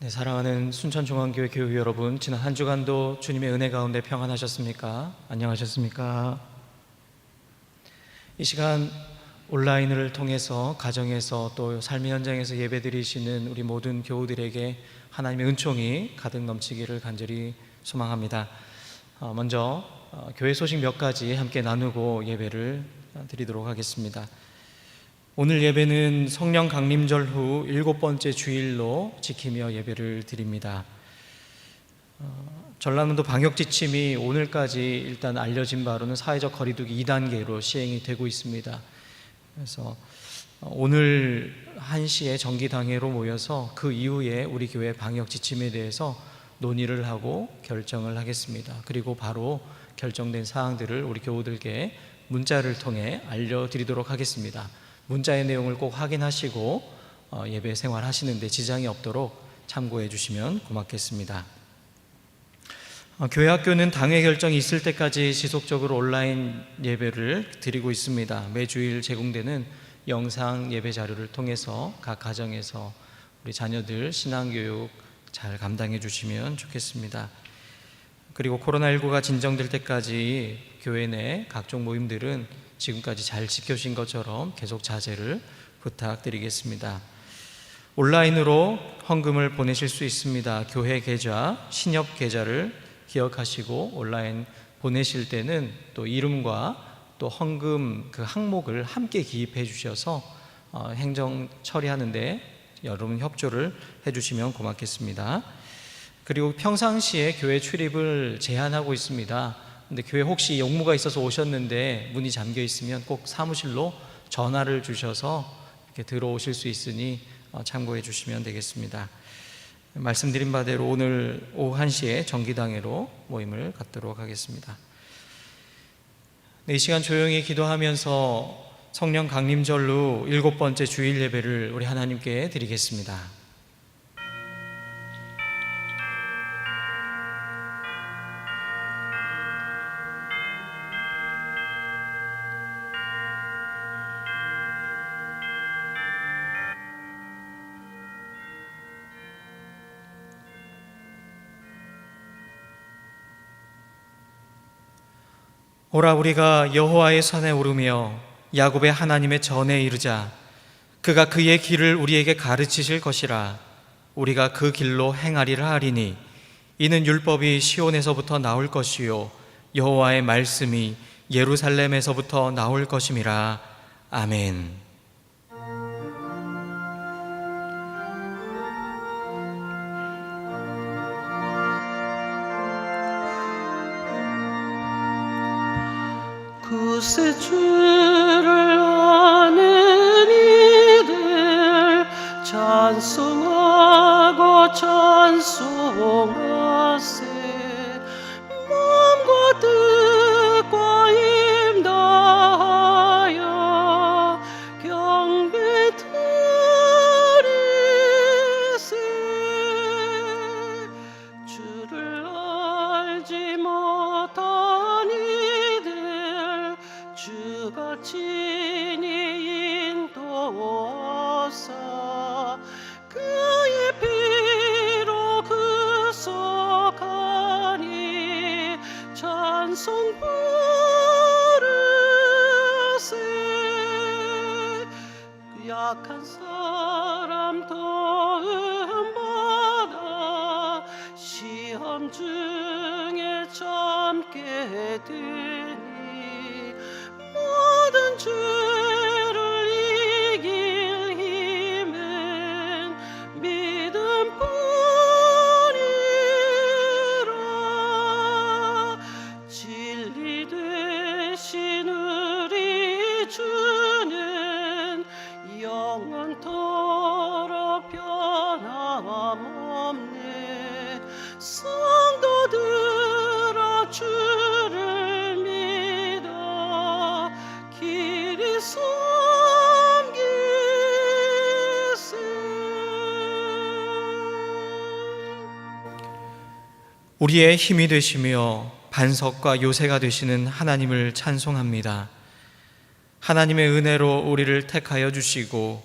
네, 사랑하는 순천중앙교회 교우 여러분, 지난 한 주간도 주님의 은혜 가운데 평안하셨습니까? 안녕하셨습니까? 이 시간 온라인을 통해서 가정에서 또 삶의 현장에서 예배드리시는 우리 모든 교우들에게 하나님의 은총이 가득 넘치기를 간절히 소망합니다. 먼저 교회 소식 몇 가지 함께 나누고 예배를 드리도록 하겠습니다. 오늘 예배는 성령 강림절 후 7번째 주일로 지키며 예배를 드립니다. 전라남도 방역 지침이 오늘까지 일단 알려진 바로는 사회적 거리두기 2단계로 시행이 되고 있습니다. 그래서 오늘 1시에 정기당회로 모여서 그 이후에 우리 교회 방역 지침에 대해서 논의를 하고 결정을 하겠습니다. 그리고 바로 결정된 사항들을 우리 교우들께 문자를 통해 알려드리도록 하겠습니다. 문자의 내용을 꼭 확인하시고 예배 생활하시는데 지장이 없도록 참고해 주시면 고맙겠습니다. 교회 학교는 당회 결정이 있을 때까지 지속적으로 온라인 예배를 드리고 있습니다. 매주일 제공되는 영상 예배 자료를 통해서 각 가정에서 우리 자녀들 신앙교육 잘 감당해 주시면 좋겠습니다. 그리고 코로나19가 진정될 때까지 교회 내 각종 모임들은 지금까지 잘 지켜주신 것처럼 계속 자제를 부탁드리겠습니다. 온라인으로 헌금을 보내실 수 있습니다. 교회 계좌, 신협 계좌를 기억하시고 온라인 보내실 때는 또 이름과 또 헌금 그 항목을 함께 기입해 주셔서 행정 처리하는데 여러분 협조를 해주시면 고맙겠습니다. 그리고 평상시에 교회 출입을 제한하고 있습니다. 근데 교회 혹시 용무가 있어서 오셨는데 문이 잠겨 있으면 꼭 사무실로 전화를 주셔서 이렇게 들어오실 수 있으니 참고해 주시면 되겠습니다. 말씀드린 바대로 오늘 오후 1시에 정기당회로 모임을 갖도록 하겠습니다. 이 시간 조용히 기도하면서 성령 강림절로 7번째 주일 예배를 우리 하나님께 드리겠습니다. 오라 우리가 여호와의 산에 오르며 야곱의 하나님의 전에 이르자. 그가 그의 길을 우리에게 가르치실 것이라. 우리가 그 길로 행하리라 하리니 이는 율법이 시온에서부터 나올 것이요 여호와의 말씀이 예루살렘에서부터 나올 것임이라. 아멘. 구세 주를 아는 이들 찬송하고 찬송하세. 마음과 뜻과 힘 다하여 경배 드리세. 주를 알지 못한 이들 주가 친히 인도하사 그의 피로 구속하니 찬송 부르세. 그 약한 사람 도움 받아 시험 중에 참게 되니 모든 죄를 이길 힘은 믿음뿐이라. 진리 되신 우리 주는 영원토록 변함없네. 성도들아 주를 믿어 길이 섬기세. 우리의 힘이 되시며 반석과 요새가 되시는 하나님을 찬송합니다. 하나님의 은혜로 우리를 택하여 주시고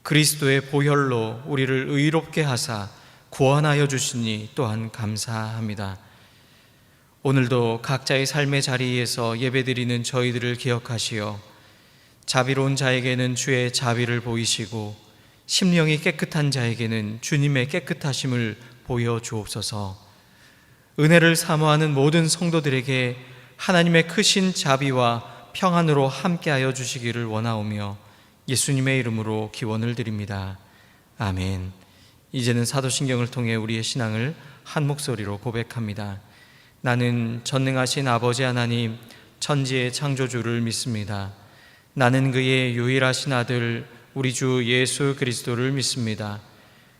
그리스도의 보혈로 우리를 의롭게 하사 구원하여 주시니 또한 감사합니다. 오늘도 각자의 삶의 자리에서 예배드리는 저희들을 기억하시어 자비로운 자에게는 주의 자비를 보이시고 심령이 깨끗한 자에게는 주님의 깨끗하심을 보여주옵소서. 은혜를 사모하는 모든 성도들에게 하나님의 크신 자비와 평안으로 함께하여 주시기를 원하오며 예수님의 이름으로 기원을 드립니다. 아멘. 이제는 사도신경을 통해 우리의 신앙을 한 목소리로 고백합니다. 나는 전능하신 아버지 하나님 천지의 창조주를 믿습니다. 나는 그의 유일하신 아들 우리 주 예수 그리스도를 믿습니다.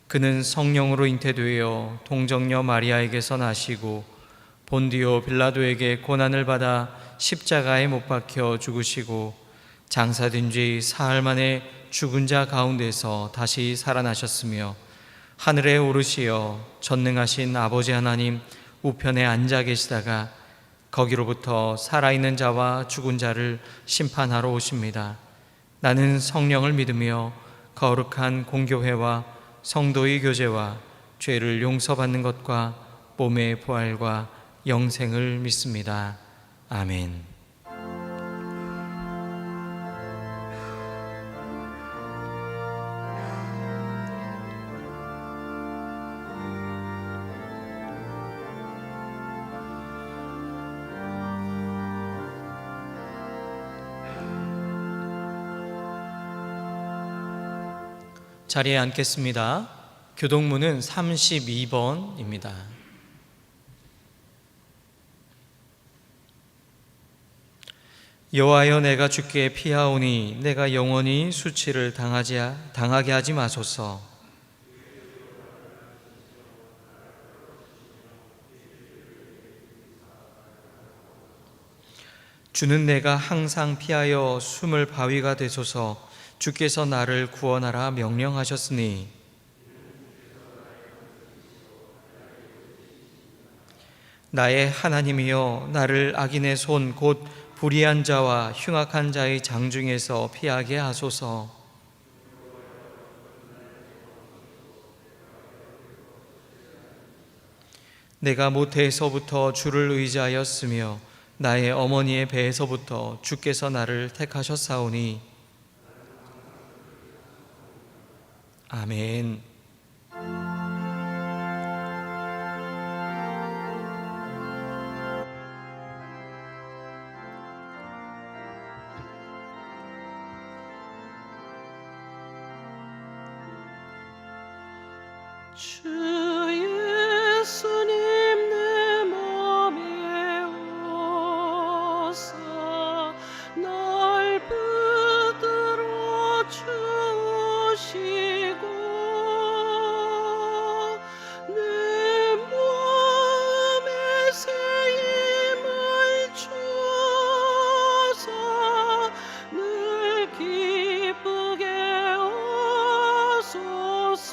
그는 성령으로 잉태되어 동정녀 마리아에게서 나시고 본디오 빌라도에게 고난을 받아 십자가에 못 박혀 죽으시고 장사된 지 사흘 만에 죽은 자 가운데서 다시 살아나셨으며 하늘에 오르시어 전능하신 아버지 하나님 우편에 앉아 계시다가 거기로부터 살아있는 자와 죽은 자를 심판하러 오십니다. 나는 성령을 믿으며 거룩한 공교회와 성도의 교제와 죄를 용서받는 것과 몸의 부활과 영생을 믿습니다. 아멘. 자리에 앉겠습니다. 교동문은 32번입니다. 여호와여, 내가 주께 피하오니 내가 영원히 수치를 당하게 하지 마소서. 주는 내가 항상 피하여 숨을 바위가 되소서. 주께서 나를 구원하라 명령하셨으니 나의 하나님이여, 나를 악인의 손 곧 불의한 자와 흉악한 자의 장중에서 피하게 하소서. 내가 모태에서부터 주를 의지하였으며 나의 어머니의 배에서부터 주께서 나를 택하셨사오니 아멘. 주 예수님 내 맘에 오사 날 붙들어 주시고 내 몸에 새 힘을 주사 늘 기쁘게 하소서.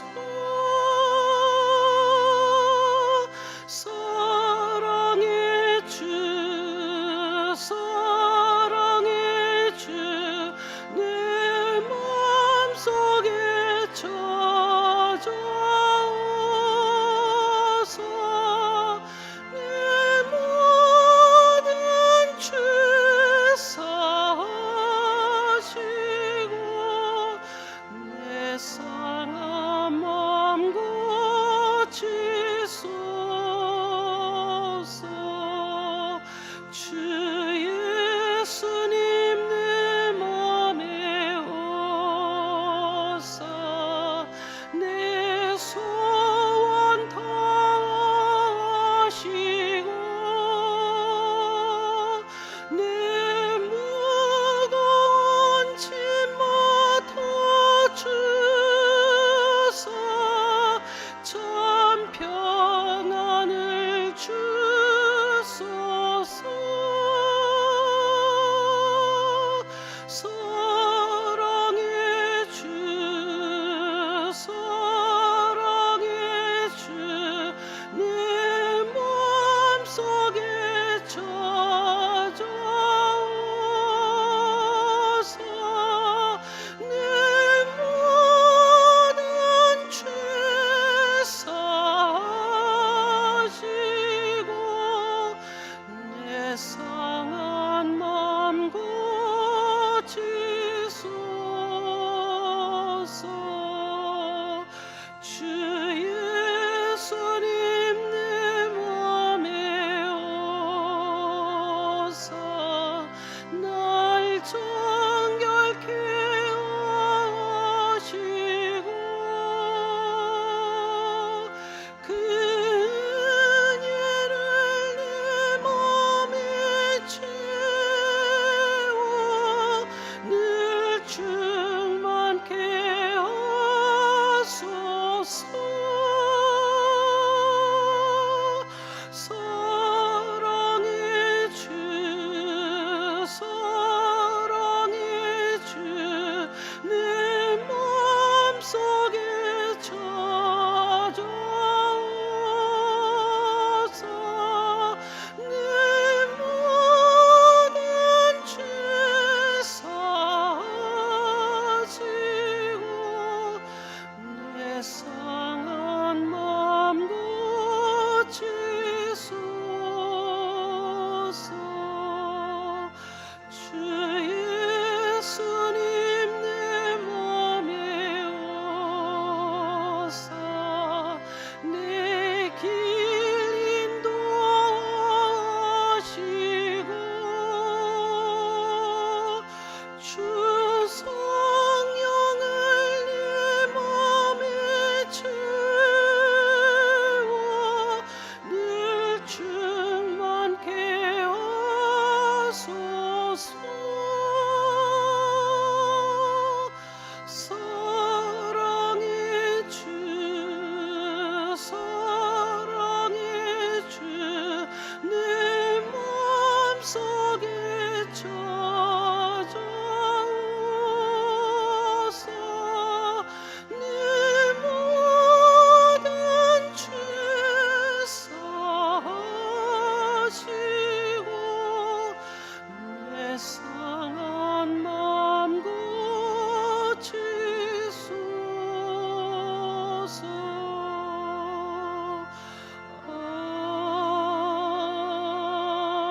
상한 맘 고치소서.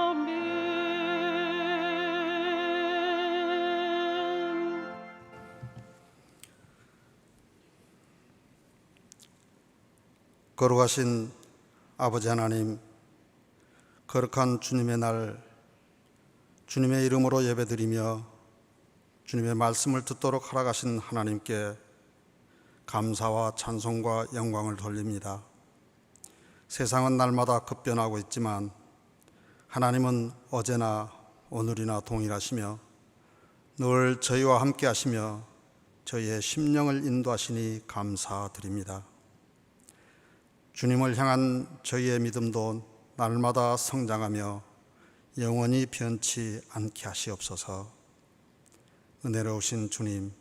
아멘. 거룩하신 아버지 하나님, 거룩한 주님의 날, 주님의 이름으로 예배드리며 주님의 말씀을 듣도록 허락하신 하나님께 감사와 찬송과 영광을 돌립니다. 세상은 날마다 급변하고 있지만 하나님은 어제나 오늘이나 동일하시며 늘 저희와 함께 하시며 저희의 심령을 인도하시니 감사드립니다. 주님을 향한 저희의 믿음도 날마다 성장하며 영원히 변치 않게 하시옵소서. 은혜로우신 주님,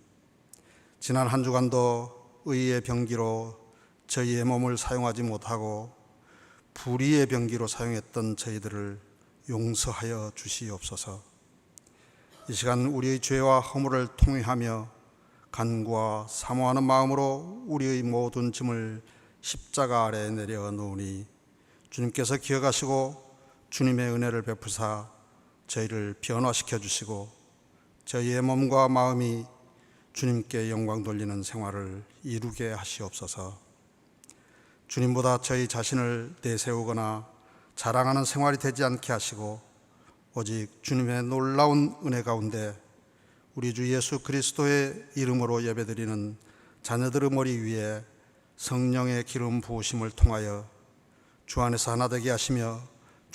지난 한 주간도 의의 병기로 저희의 몸을 사용하지 못하고 불의의 병기로 사용했던 저희들을 용서하여 주시옵소서. 이 시간 우리의 죄와 허물을 통회하며 간구와 사모하는 마음으로 우리의 모든 짐을 십자가 아래에 내려 놓으니 주님께서 기억하시고 주님의 은혜를 베푸사 저희를 변화시켜 주시고 저희의 몸과 마음이 주님께 영광 돌리는 생활을 이루게 하시옵소서. 주님보다 저희 자신을 내세우거나 자랑하는 생활이 되지 않게 하시고 오직 주님의 놀라운 은혜 가운데 우리 주 예수 그리스도의 이름으로 예배드리는 자녀들의 머리 위에 성령의 기름 부으심을 통하여 주 안에서 하나 되게 하시며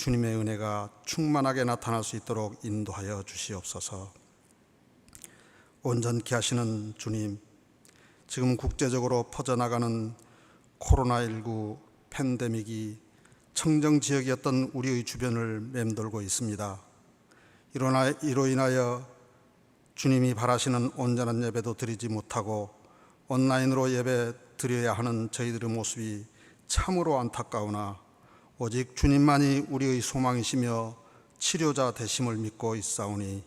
주님의 은혜가 충만하게 나타날 수 있도록 인도하여 주시옵소서. 온전케 하시는 주님, 지금 국제적으로 퍼져나가는 코로나19 팬데믹이 청정지역이었던 우리의 주변을 맴돌고 있습니다. 이로 인하여 주님이 바라시는 온전한 예배도 드리지 못하고 온라인으로 예배 드려야 하는 저희들의 모습이 참으로 안타까우나 오직 주님만이 우리의 소망이시며 치료자 되심을 믿고 있사오니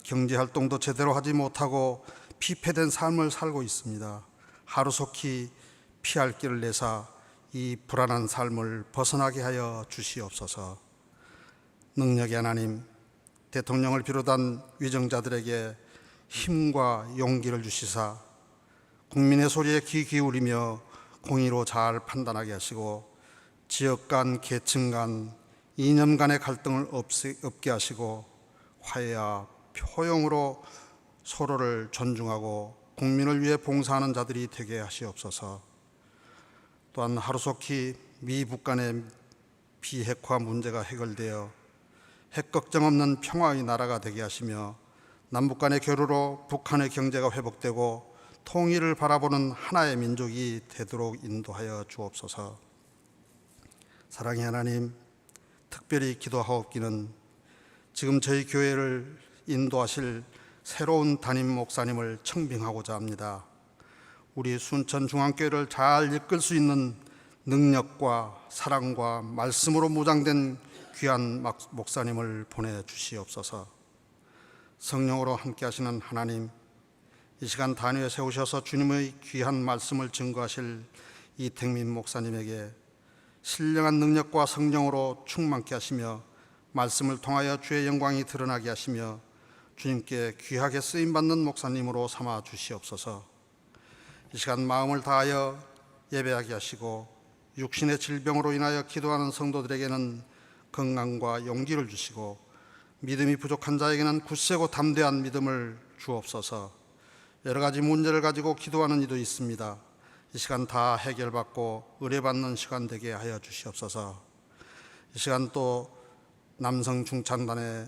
경제활동도 제대로 하지 못하고 피폐된 삶을 살고 있습니다. 하루속히 피할 길을 내사 이 불안한 삶을 벗어나게 하여 주시옵소서. 능력의 하나님, 대통령을 비롯한 위정자들에게 힘과 용기를 주시사 국민의 소리에 귀 기울이며 공의로 잘 판단하게 하시고 지역 간, 계층 간, 이념 간의 갈등을 없게 하시고 화해와 포용으로 서로를 존중하고 국민을 위해 봉사하는 자들이 되게 하시옵소서. 또한 하루속히 미북 간의 비핵화 문제가 해결되어 핵 걱정 없는 평화의 나라가 되게 하시며 남북 간의 교류로 북한의 경제가 회복되고 통일을 바라보는 하나의 민족이 되도록 인도하여 주옵소서. 사랑의 하나님, 특별히 기도하옵기는 지금 저희 교회를 인도하실 새로운 담임 목사님을 청빙하고자 합니다. 우리 순천중앙교회를 잘 이끌 수 있는 능력과 사랑과 말씀으로 무장된 귀한 목사님을 보내주시옵소서. 성령으로 함께 하시는 하나님, 이 시간 단위에 세우셔서 주님의 귀한 말씀을 증거하실 이택민 목사님에게 신령한 능력과 성령으로 충만케 하시며 말씀을 통하여 주의 영광이 드러나게 하시며 주님께 귀하게 쓰임받는 목사님으로 삼아 주시옵소서. 이 시간 마음을 다하여 예배하게 하시고 육신의 질병으로 인하여 기도하는 성도들에게는 건강과 용기를 주시고 믿음이 부족한 자에게는 굳세고 담대한 믿음을 주옵소서. 여러 가지 문제를 가지고 기도하는 이도 있습니다. 이 시간 다 해결받고 의뢰받는 시간 되게 하여 주시옵소서. 이 시간 또 남성 중찬단의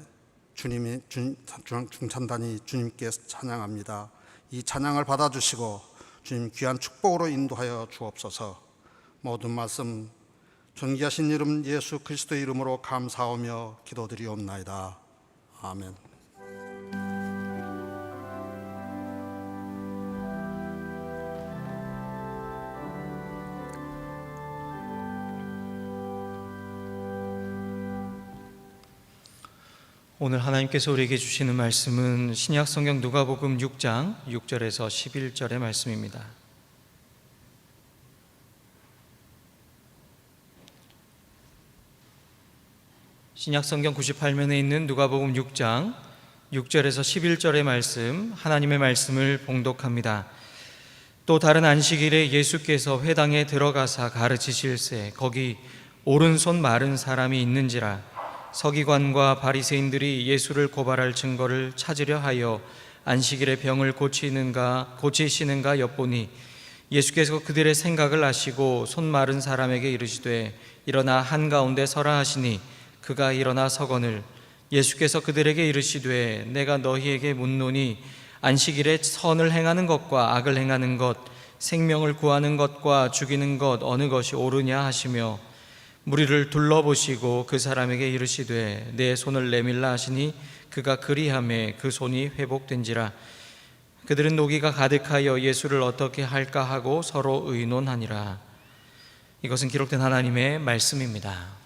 중찬단이 주님께 찬양합니다. 이 찬양을 받아주시고 주님 귀한 축복으로 인도하여 주옵소서. 모든 말씀 존귀하신 이름 예수 그리스도의 이름으로 감사하며 기도드리옵나이다. 아멘. 오늘 하나님께서 우리에게 주시는 말씀은 신약 성경 누가복음 6장 6절에서 11절의 말씀입니다. 신약 성경 98면에 있는 누가복음 6장 6절에서 11절의 말씀, 하나님의 말씀을 봉독합니다. 또 다른 안식일에 예수께서 회당에 들어가사 가르치실세 거기 오른손 마른 사람이 있는지라. 서기관과 바리새인들이 예수를 고발할 증거를 찾으려 하여 안식일에 병을 고치시는가 엿보니 예수께서 그들의 생각을 아시고 손 마른 사람에게 이르시되 일어나 한가운데 서라 하시니 그가 일어나 서거늘 예수께서 그들에게 이르시되 내가 너희에게 묻노니 안식일에 선을 행하는 것과 악을 행하는 것, 생명을 구하는 것과 죽이는 것 어느 것이 옳으냐 하시며 무리를 둘러보시고 그 사람에게 이르시되 내 손을 내밀라 하시니 그가 그리하매 그 손이 회복된지라. 그들은 노기가 가득하여 예수를 어떻게 할까 하고 서로 의논하니라. 이것은 기록된 하나님의 말씀입니다.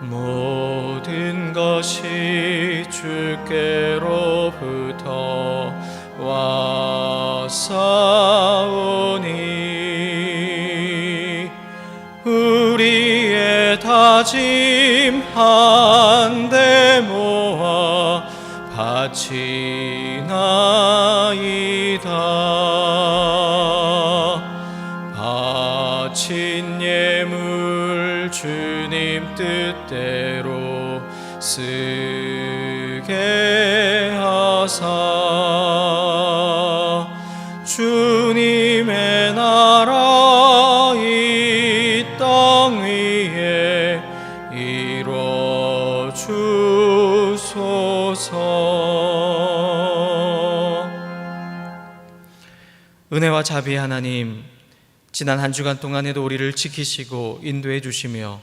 모든 것이 주께로부터 왔사오니 우리의 다짐 한데 모아 바치나이다. 바친 예물 주님 뜻대로 쓰게 하사 주님의 나라 이 땅 위에 이뤄 주소서. 은혜와 자비의 하나님, 지난 한 주간 동안에도 우리를 지키시고 인도해 주시며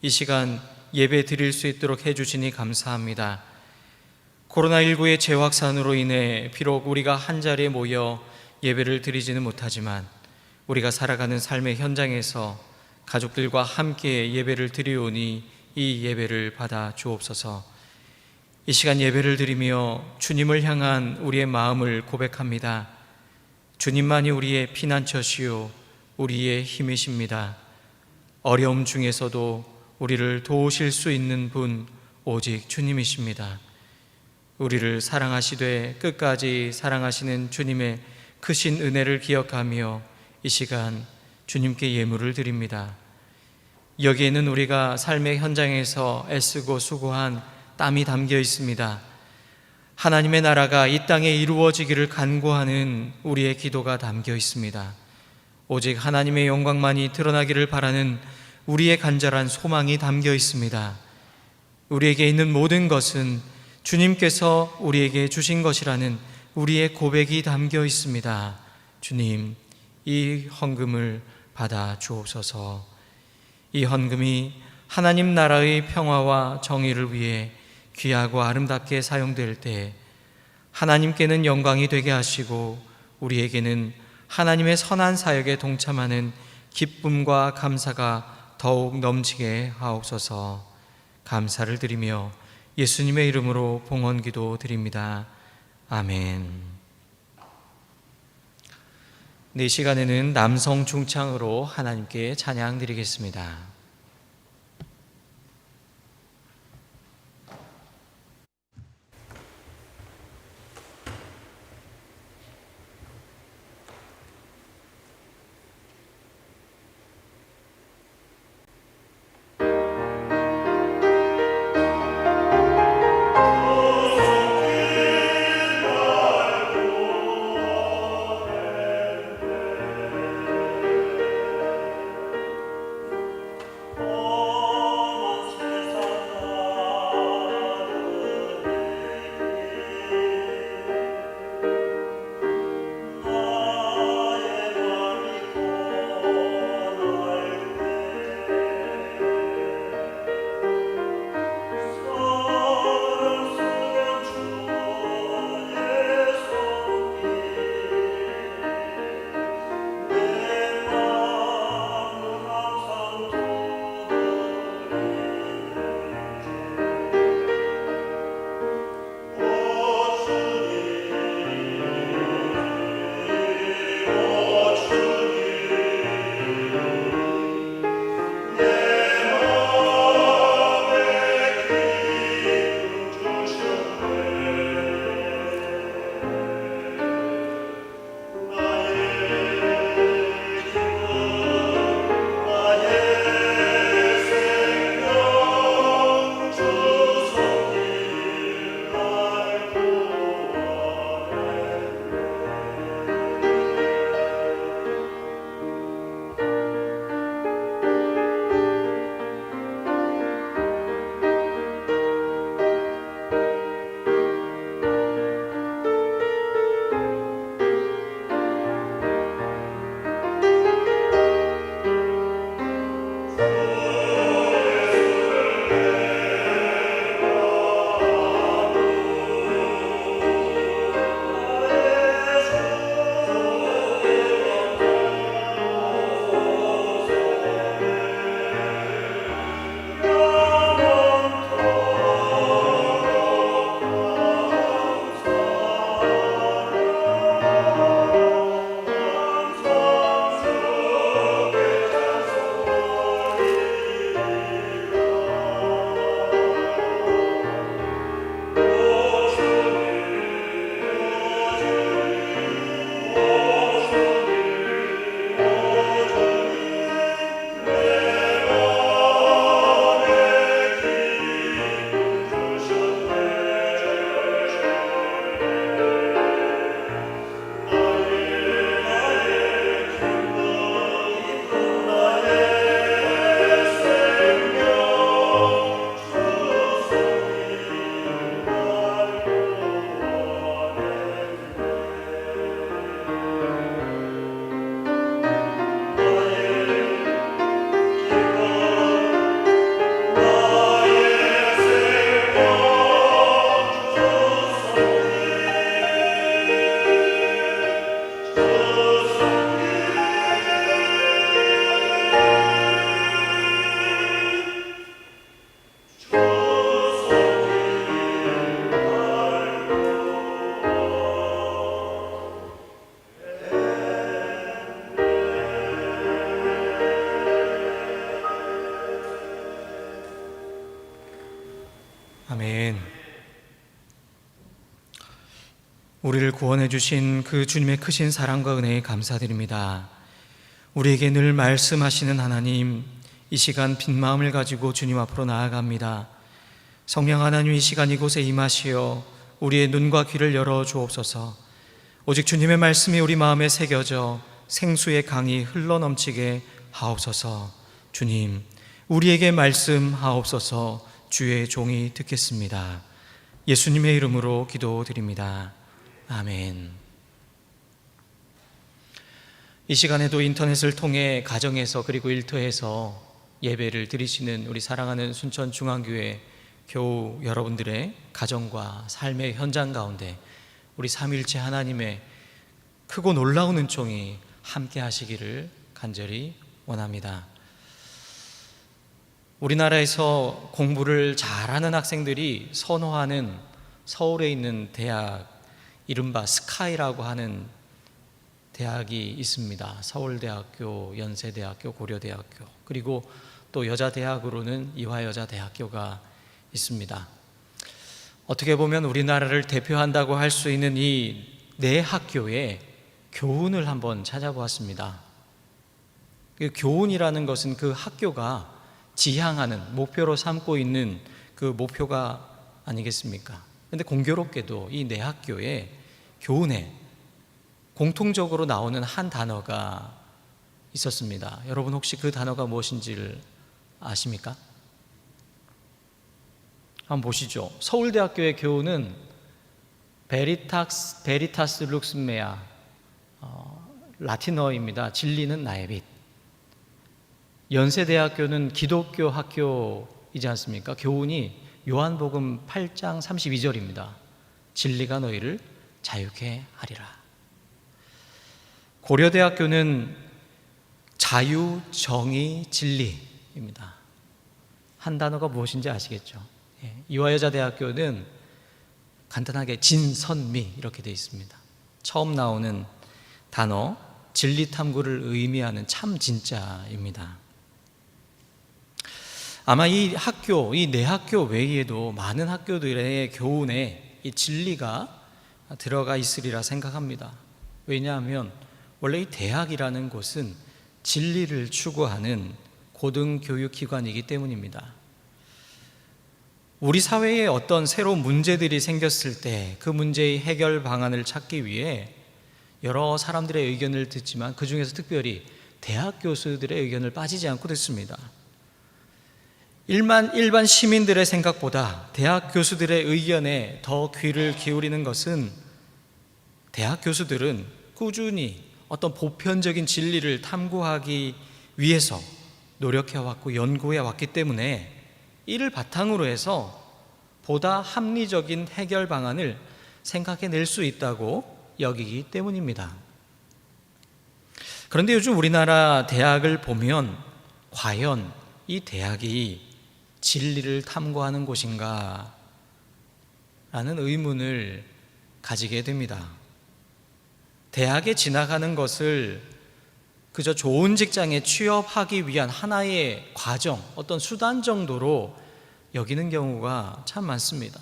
이 시간 예배 드릴 수 있도록 해주시니 감사합니다. 코로나19의 재확산으로 인해 비록 우리가 한자리에 모여 예배를 드리지는 못하지만 우리가 살아가는 삶의 현장에서 가족들과 함께 예배를 드리오니 이 예배를 받아 주옵소서. 이 시간 예배를 드리며 주님을 향한 우리의 마음을 고백합니다. 주님만이 우리의 피난처시요 우리의 힘이십니다. 어려움 중에서도 우리를 도우실 수 있는 분 오직 주님이십니다. 우리를 사랑하시되 끝까지 사랑하시는 주님의 크신 은혜를 기억하며 이 시간 주님께 예물을 드립니다. 여기에는 우리가 삶의 현장에서 애쓰고 수고한 땀이 담겨 있습니다. 하나님의 나라가 이 땅에 이루어지기를 간구하는 우리의 기도가 담겨 있습니다. 오직 하나님의 영광만이 드러나기를 바라는 우리의 간절한 소망이 담겨 있습니다. 우리에게 있는 모든 것은 주님께서 우리에게 주신 것이라는 우리의 고백이 담겨 있습니다. 주님, 이 헌금을 받아 주옵소서. 이 헌금이 하나님 나라의 평화와 정의를 위해 귀하고 아름답게 사용될 때 하나님께는 영광이 되게 하시고 우리에게는 하나님의 선한 사역에 동참하는 기쁨과 감사가 더욱 넘치게 하옵소서. 감사를 드리며 예수님의 이름으로 봉헌기도 드립니다. 아멘. 이 시간에는 남성 중창으로 하나님께 찬양 드리겠습니다. 아멘. 우리를 구원해 주신 그 주님의 크신 사랑과 은혜에 감사드립니다. 우리에게 늘 말씀하시는 하나님, 이 시간 빈 마음을 가지고 주님 앞으로 나아갑니다. 성령 하나님, 이 시간 이곳에 임하시어 우리의 눈과 귀를 열어 주옵소서. 오직 주님의 말씀이 우리 마음에 새겨져 생수의 강이 흘러넘치게 하옵소서. 주님, 우리에게 말씀하옵소서. 주의 종이 듣겠습니다. 예수님의 이름으로 기도드립니다. 아멘. 이 시간에도 인터넷을 통해 가정에서 그리고 일터에서 예배를 드리시는 우리 사랑하는 순천중앙교회 교우 여러분들의 가정과 삶의 현장 가운데 우리 삼위일체 하나님의 크고 놀라운 은총이 함께 하시기를 간절히 원합니다. 우리나라에서 공부를 잘하는 학생들이 선호하는 서울에 있는 대학, 이른바 스카이라고 하는 대학이 있습니다. 서울대학교, 연세대학교, 고려대학교, 그리고 또 여자대학으로는 이화여자대학교가 있습니다. 어떻게 보면 우리나라를 대표한다고 할 수 있는 이 네 학교의 교훈을 한번 찾아보았습니다. 그 교훈이라는 것은 그 학교가 지향하는, 목표로 삼고 있는 그 목표가 아니겠습니까? 그런데 공교롭게도 이 네 학교의 교훈에 공통적으로 나오는 한 단어가 있었습니다. 여러분 혹시 그 단어가 무엇인지를 아십니까? 한번 보시죠. 서울대학교의 교훈은 베리타스 룩스메아, 라틴어입니다. 진리는 나의 빛. 연세대학교는 기독교 학교이지 않습니까? 교훈이 요한복음 8장 32절입니다. 진리가 너희를 자유케 하리라. 고려대학교는 자유, 정의, 진리입니다. 한 단어가 무엇인지 아시겠죠? 이화여자대학교는 간단하게 진선미 이렇게 되어 있습니다. 처음 나오는 단어 진리 탐구를 의미하는 참 진짜입니다. 아마 이 학교, 이 네 학교 외에도 많은 학교들의 교훈에 이 진리가 들어가 있으리라 생각합니다. 왜냐하면 원래 이 대학이라는 곳은 진리를 추구하는 고등교육기관이기 때문입니다. 우리 사회에 어떤 새로운 문제들이 생겼을 때 그 문제의 해결 방안을 찾기 위해 여러 사람들의 의견을 듣지만 그 중에서 특별히 대학 교수들의 의견을 빠지지 않고 듣습니다. 일반 시민들의 생각보다 대학 교수들의 의견에 더 귀를 기울이는 것은 대학 교수들은 꾸준히 어떤 보편적인 진리를 탐구하기 위해서 노력해왔고 연구해 왔기 때문에 이를 바탕으로 해서 보다 합리적인 해결 방안을 생각해낼 수 있다고 여기기 때문입니다. 그런데 요즘 우리나라 대학을 보면 과연 이 대학이 진리를 탐구하는 곳인가? 라는 의문을 가지게 됩니다. 대학에 진학하는 것을 그저 좋은 직장에 취업하기 위한 하나의 과정, 어떤 수단 정도로 여기는 경우가 참 많습니다.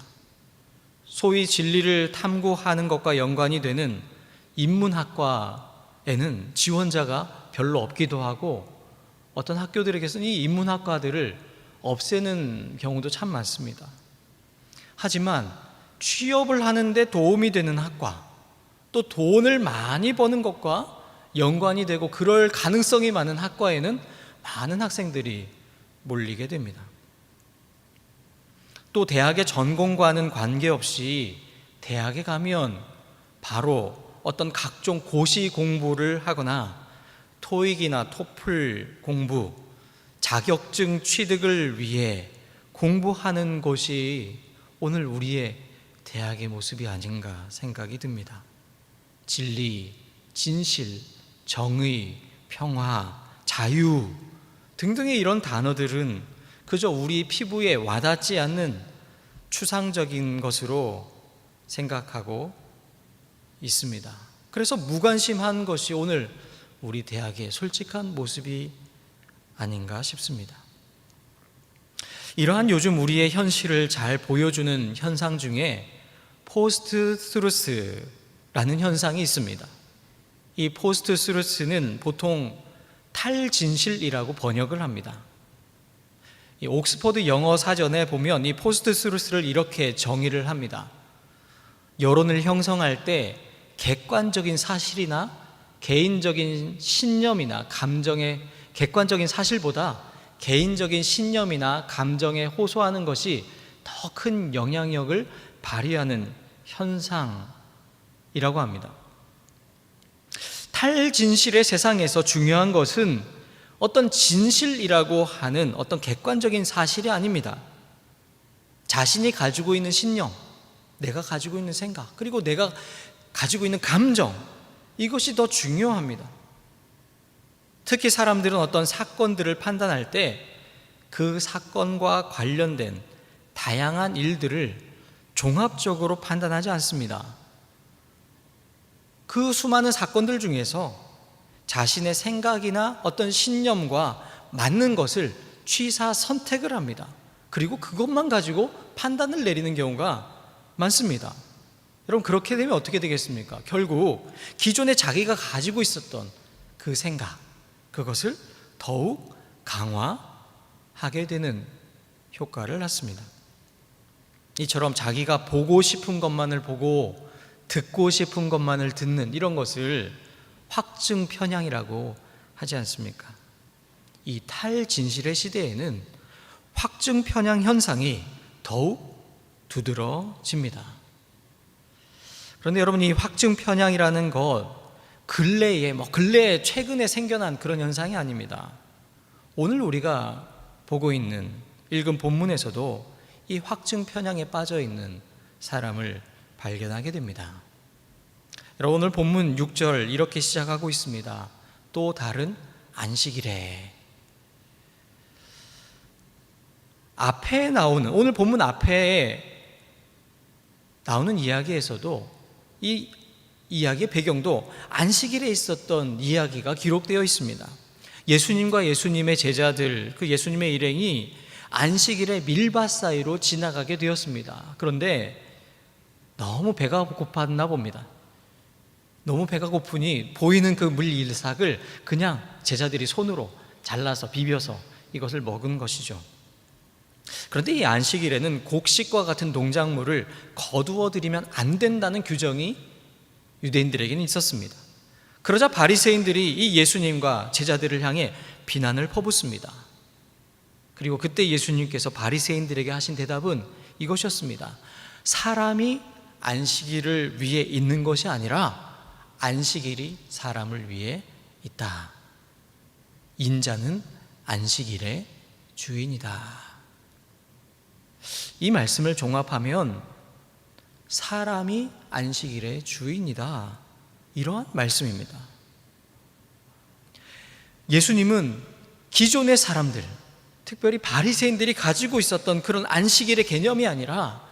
소위 진리를 탐구하는 것과 연관이 되는 인문학과에는 지원자가 별로 없기도 하고 어떤 학교들에게서는 이 인문학과들을 없애는 경우도 참 많습니다. 하지만 취업을 하는데 도움이 되는 학과, 또 돈을 많이 버는 것과 연관이 되고 그럴 가능성이 많은 학과에는 많은 학생들이 몰리게 됩니다. 또 대학의 전공과는 관계없이 대학에 가면 바로 어떤 각종 고시 공부를 하거나 토익이나 토플 공부, 자격증 취득을 위해 공부하는 것이 오늘 우리의 대학의 모습이 아닌가 생각이 듭니다. 진리, 진실, 정의, 평화, 자유 등등의 이런 단어들은 그저 우리 피부에 와닿지 않는 추상적인 것으로 생각하고 있습니다. 그래서 무관심한 것이 오늘 우리 대학의 솔직한 모습이 아닌가 싶습니다. 이러한 요즘 우리의 현실을 잘 보여주는 현상 중에 포스트 트루스라는 현상이 있습니다. 이 포스트 트루스는 보통 탈진실이라고 번역을 합니다. 이 옥스퍼드 영어 사전에 보면 이 포스트 트루스를 이렇게 정의를 합니다. 여론을 형성할 때 객관적인 사실이나 개인적인 신념이나 감정의 객관적인 사실보다 개인적인 신념이나 감정에 호소하는 것이 더 큰 영향력을 발휘하는 현상이라고 합니다. 탈진실의 세상에서 중요한 것은 어떤 진실이라고 하는 어떤 객관적인 사실이 아닙니다. 자신이 가지고 있는 신념, 내가 가지고 있는 생각, 그리고 내가 가지고 있는 감정, 이것이 더 중요합니다. 특히 사람들은 어떤 사건들을 판단할 때 그 사건과 관련된 다양한 일들을 종합적으로 판단하지 않습니다. 그 수많은 사건들 중에서 자신의 생각이나 어떤 신념과 맞는 것을 취사 선택을 합니다. 그리고 그것만 가지고 판단을 내리는 경우가 많습니다. 여러분, 그렇게 되면 어떻게 되겠습니까? 결국 기존에 자기가 가지고 있었던 그 생각, 그것을 더욱 강화하게 되는 효과를 낳습니다. 이처럼 자기가 보고 싶은 것만을 보고 듣고 싶은 것만을 듣는 이런 것을 확증 편향이라고 하지 않습니까? 이 탈진실의 시대에는 확증 편향 현상이 더욱 두드러집니다. 그런데 여러분, 이 확증 편향이라는 것 근래에 최근에 생겨난 그런 현상이 아닙니다. 오늘 우리가 보고 있는 읽은 본문에서도 이 확증 편향에 빠져 있는 사람을 발견하게 됩니다. 여러분, 오늘 본문 6절 이렇게 시작하고 있습니다. 또 다른 안식일에. 앞에 나오는, 오늘 본문 앞에 나오는 이야기에서도 이 이야기의 배경도 안식일에 있었던 이야기가 기록되어 있습니다. 예수님과 예수님의 제자들, 그 예수님의 일행이 안식일에 밀밭 사이로 지나가게 되었습니다. 그런데 너무 배가 고팠나 봅니다. 너무 배가 고프니 보이는 그 물이삭을 그냥 제자들이 손으로 잘라서 비벼서 이것을 먹은 것이죠. 그런데 이 안식일에는 곡식과 같은 농작물을 거두어 들이면 안 된다는 규정이 유대인들에게는 있었습니다. 그러자 바리새인들이 이 예수님과 제자들을 향해 비난을 퍼붓습니다. 그리고 그때 예수님께서 바리새인들에게 하신 대답은 이것이었습니다. 사람이 안식일을 위해 있는 것이 아니라 안식일이 사람을 위해 있다. 인자는 안식일의 주인이다. 이 말씀을 종합하면 사람이 안식일의 주인이다, 이러한 말씀입니다. 예수님은 기존의 사람들, 특별히 바리새인들이 가지고 있었던 그런 안식일의 개념이 아니라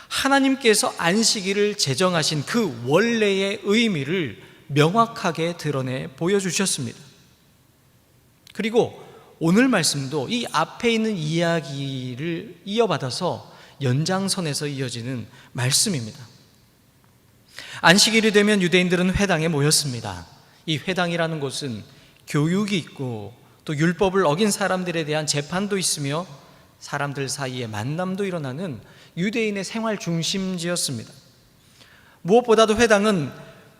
하나님께서 안식일을 제정하신 그 원래의 의미를 명확하게 드러내 보여주셨습니다. 그리고 오늘 말씀도 이 앞에 있는 이야기를 이어받아서 연장선에서 이어지는 말씀입니다. 안식일이 되면 유대인들은 회당에 모였습니다. 이 회당이라는 곳은 교육이 있고 또 율법을 어긴 사람들에 대한 재판도 있으며 사람들 사이에 만남도 일어나는 유대인의 생활 중심지였습니다. 무엇보다도 회당은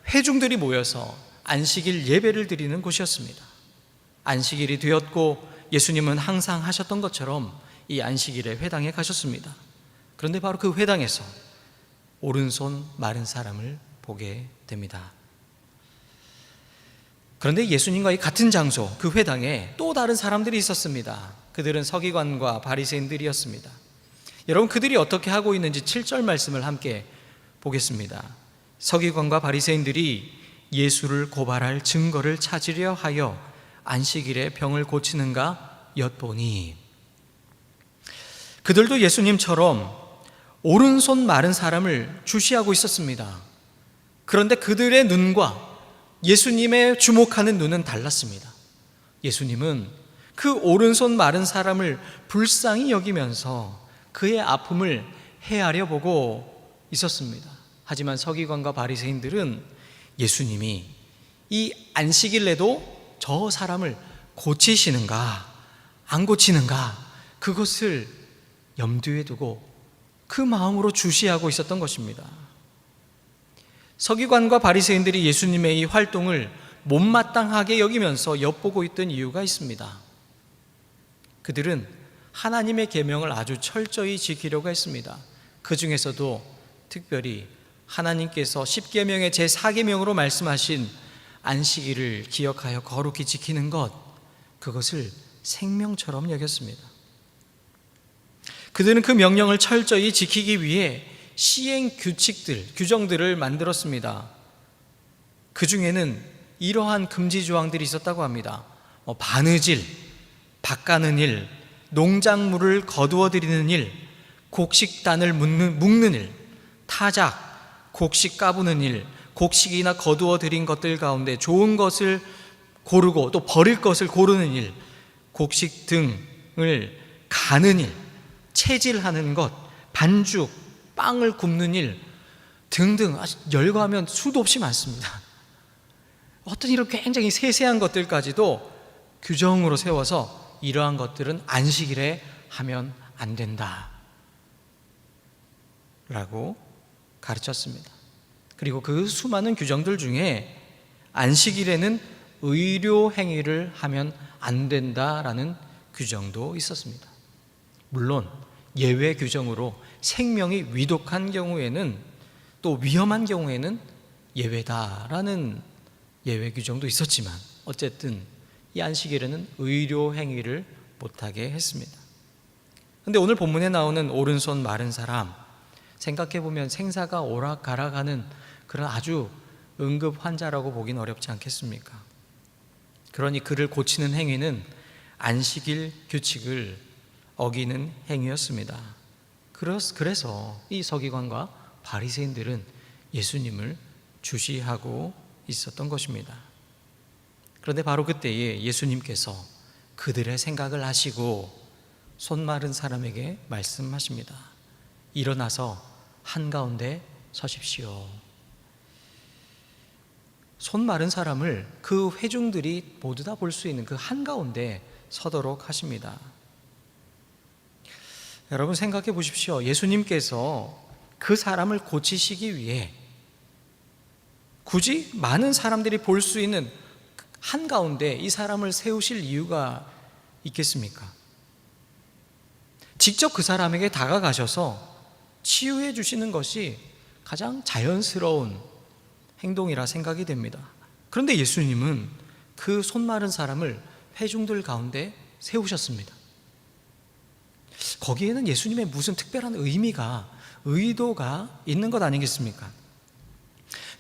회중들이 모여서 안식일 예배를 드리는 곳이었습니다. 안식일이 되었고 예수님은 항상 하셨던 것처럼 이 안식일에 회당에 가셨습니다. 그런데 바로 그 회당에서 오른손 마른 사람을 보게 됩니다. 그런데 예수님과 이 같은 장소, 그 회당에 또 다른 사람들이 있었습니다. 그들은 서기관과 바리새인들이었습니다. 여러분, 그들이 어떻게 하고 있는지 7절 말씀을 함께 보겠습니다. 서기관과 바리새인들이 예수를 고발할 증거를 찾으려 하여 안식일에 병을 고치는가 엿보니, 그들도 예수님처럼 오른손 마른 사람을 주시하고 있었습니다. 그런데 그들의 눈과 예수님의 주목하는 눈은 달랐습니다. 예수님은 그 오른손 마른 사람을 불쌍히 여기면서 그의 아픔을 헤아려 보고 있었습니다. 하지만 서기관과 바리새인들은 예수님이 이 안식일에도 저 사람을 고치시는가 안 고치는가 그것을 염두에 두고 그 마음으로 주시하고 있었던 것입니다. 서기관과 바리새인들이 예수님의 이 활동을 못마땅하게 여기면서 엿보고 있던 이유가 있습니다. 그들은 하나님의 계명을 아주 철저히 지키려고 했습니다. 그 중에서도 특별히 하나님께서 십계명의 제4계명으로 말씀하신 안식일을 기억하여 거룩히 지키는 것, 그것을 생명처럼 여겼습니다. 그들은 그 명령을 철저히 지키기 위해 시행 규칙들, 규정들을 만들었습니다. 그 중에는 이러한 금지 조항들이 있었다고 합니다. 바느질, 밭가는 일, 농작물을 거두어 들이는 일, 곡식단을 묶는 일, 타작, 곡식 까부는 일, 곡식이나 거두어 들인 것들 가운데 좋은 것을 고르고 또 버릴 것을 고르는 일, 곡식 등을 가는 일, 채질하는 것, 반죽, 빵을 굽는 일 등등 아주 열거하면 수도 없이 많습니다. 어떤 이런 굉장히 세세한 것들까지도 규정으로 세워서 이러한 것들은 안식일에 하면 안 된다 라고 가르쳤습니다. 그리고 그 수많은 규정들 중에 안식일에는 의료 행위를 하면 안 된다라는 규정도 있었습니다. 물론 예외 규정으로 생명이 위독한 경우에는 또 위험한 경우에는 예외다라는 예외 규정도 있었지만 어쨌든 이 안식일에는 의료 행위를 못하게 했습니다. 그런데 오늘 본문에 나오는 오른손 마른 사람, 생각해보면 생사가 오락가락하는 그런 아주 응급 환자라고 보긴 어렵지 않겠습니까? 그러니 그를 고치는 행위는 안식일 규칙을 어기는 행위였습니다. 그래서 이 서기관과 바리새인들은 예수님을 주시하고 있었던 것입니다. 그런데 바로 그때에 예수님께서 그들의 생각을 아시고 손 마른 사람에게 말씀하십니다. 일어나서 한가운데 서십시오. 손 마른 사람을 그 회중들이 모두 다 볼 수 있는 그 한가운데 서도록 하십니다. 여러분 생각해 보십시오. 예수님께서 그 사람을 고치시기 위해 굳이 많은 사람들이 볼 수 있는 한가운데 이 사람을 세우실 이유가 있겠습니까? 직접 그 사람에게 다가가셔서 치유해 주시는 것이 가장 자연스러운 행동이라 생각이 됩니다. 그런데 예수님은 그 손 마른 사람을 회중들 가운데 세우셨습니다. 거기에는 예수님의 무슨 특별한 의도가 있는 것 아니겠습니까?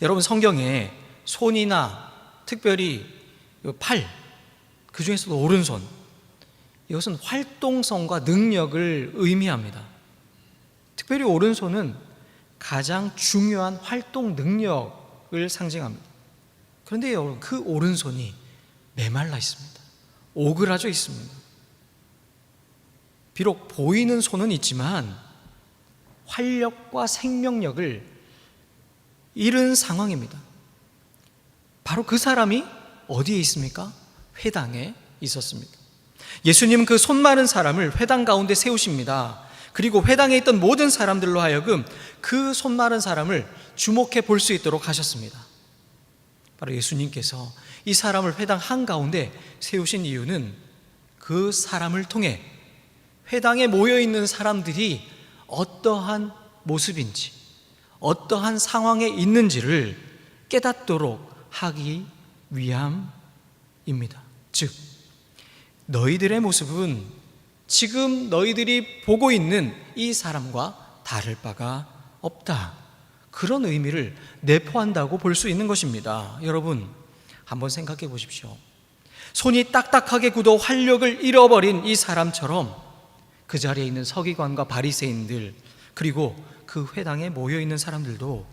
여러분 성경에 손이나 특별히 팔, 그 중에서도 오른손, 이것은 활동성과 능력을 의미합니다. 특별히 오른손은 가장 중요한 활동 능력을 상징합니다. 그런데 여러분 그 오른손이 메말라 있습니다. 오그라져 있습니다. 비록 보이는 손은 있지만 활력과 생명력을 잃은 상황입니다. 바로 그 사람이 어디에 있습니까? 회당에 있었습니다. 예수님은 그 손 마른 사람을 회당 가운데 세우십니다. 그리고 회당에 있던 모든 사람들로 하여금 그 손 마른 사람을 주목해 볼 수 있도록 하셨습니다. 바로 예수님께서 이 사람을 회당 한가운데 세우신 이유는 그 사람을 통해 회당에 모여있는 사람들이 어떠한 모습인지 어떠한 상황에 있는지를 깨닫도록 하기 위함입니다. 즉 너희들의 모습은 지금 너희들이 보고 있는 이 사람과 다를 바가 없다, 그런 의미를 내포한다고 볼 수 있는 것입니다. 여러분 한번 생각해 보십시오. 손이 딱딱하게 굳어 활력을 잃어버린 이 사람처럼 그 자리에 있는 서기관과 바리새인들 그리고 그 회당에 모여있는 사람들도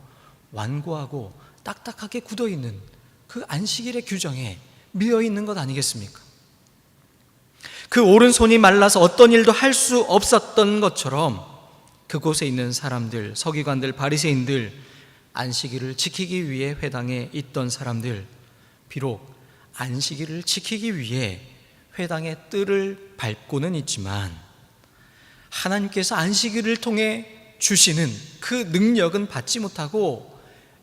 완고하고 딱딱하게 굳어있는 그 안식일의 규정에 미어있는 것 아니겠습니까? 그 오른손이 말라서 어떤 일도 할 수 없었던 것처럼 그곳에 있는 사람들, 서기관들, 바리새인들, 안식일을 지키기 위해 회당에 있던 사람들, 비록 안식일을 지키기 위해 회당의 뜰을 밟고는 있지만 하나님께서 안식일을 통해 주시는 그 능력은 받지 못하고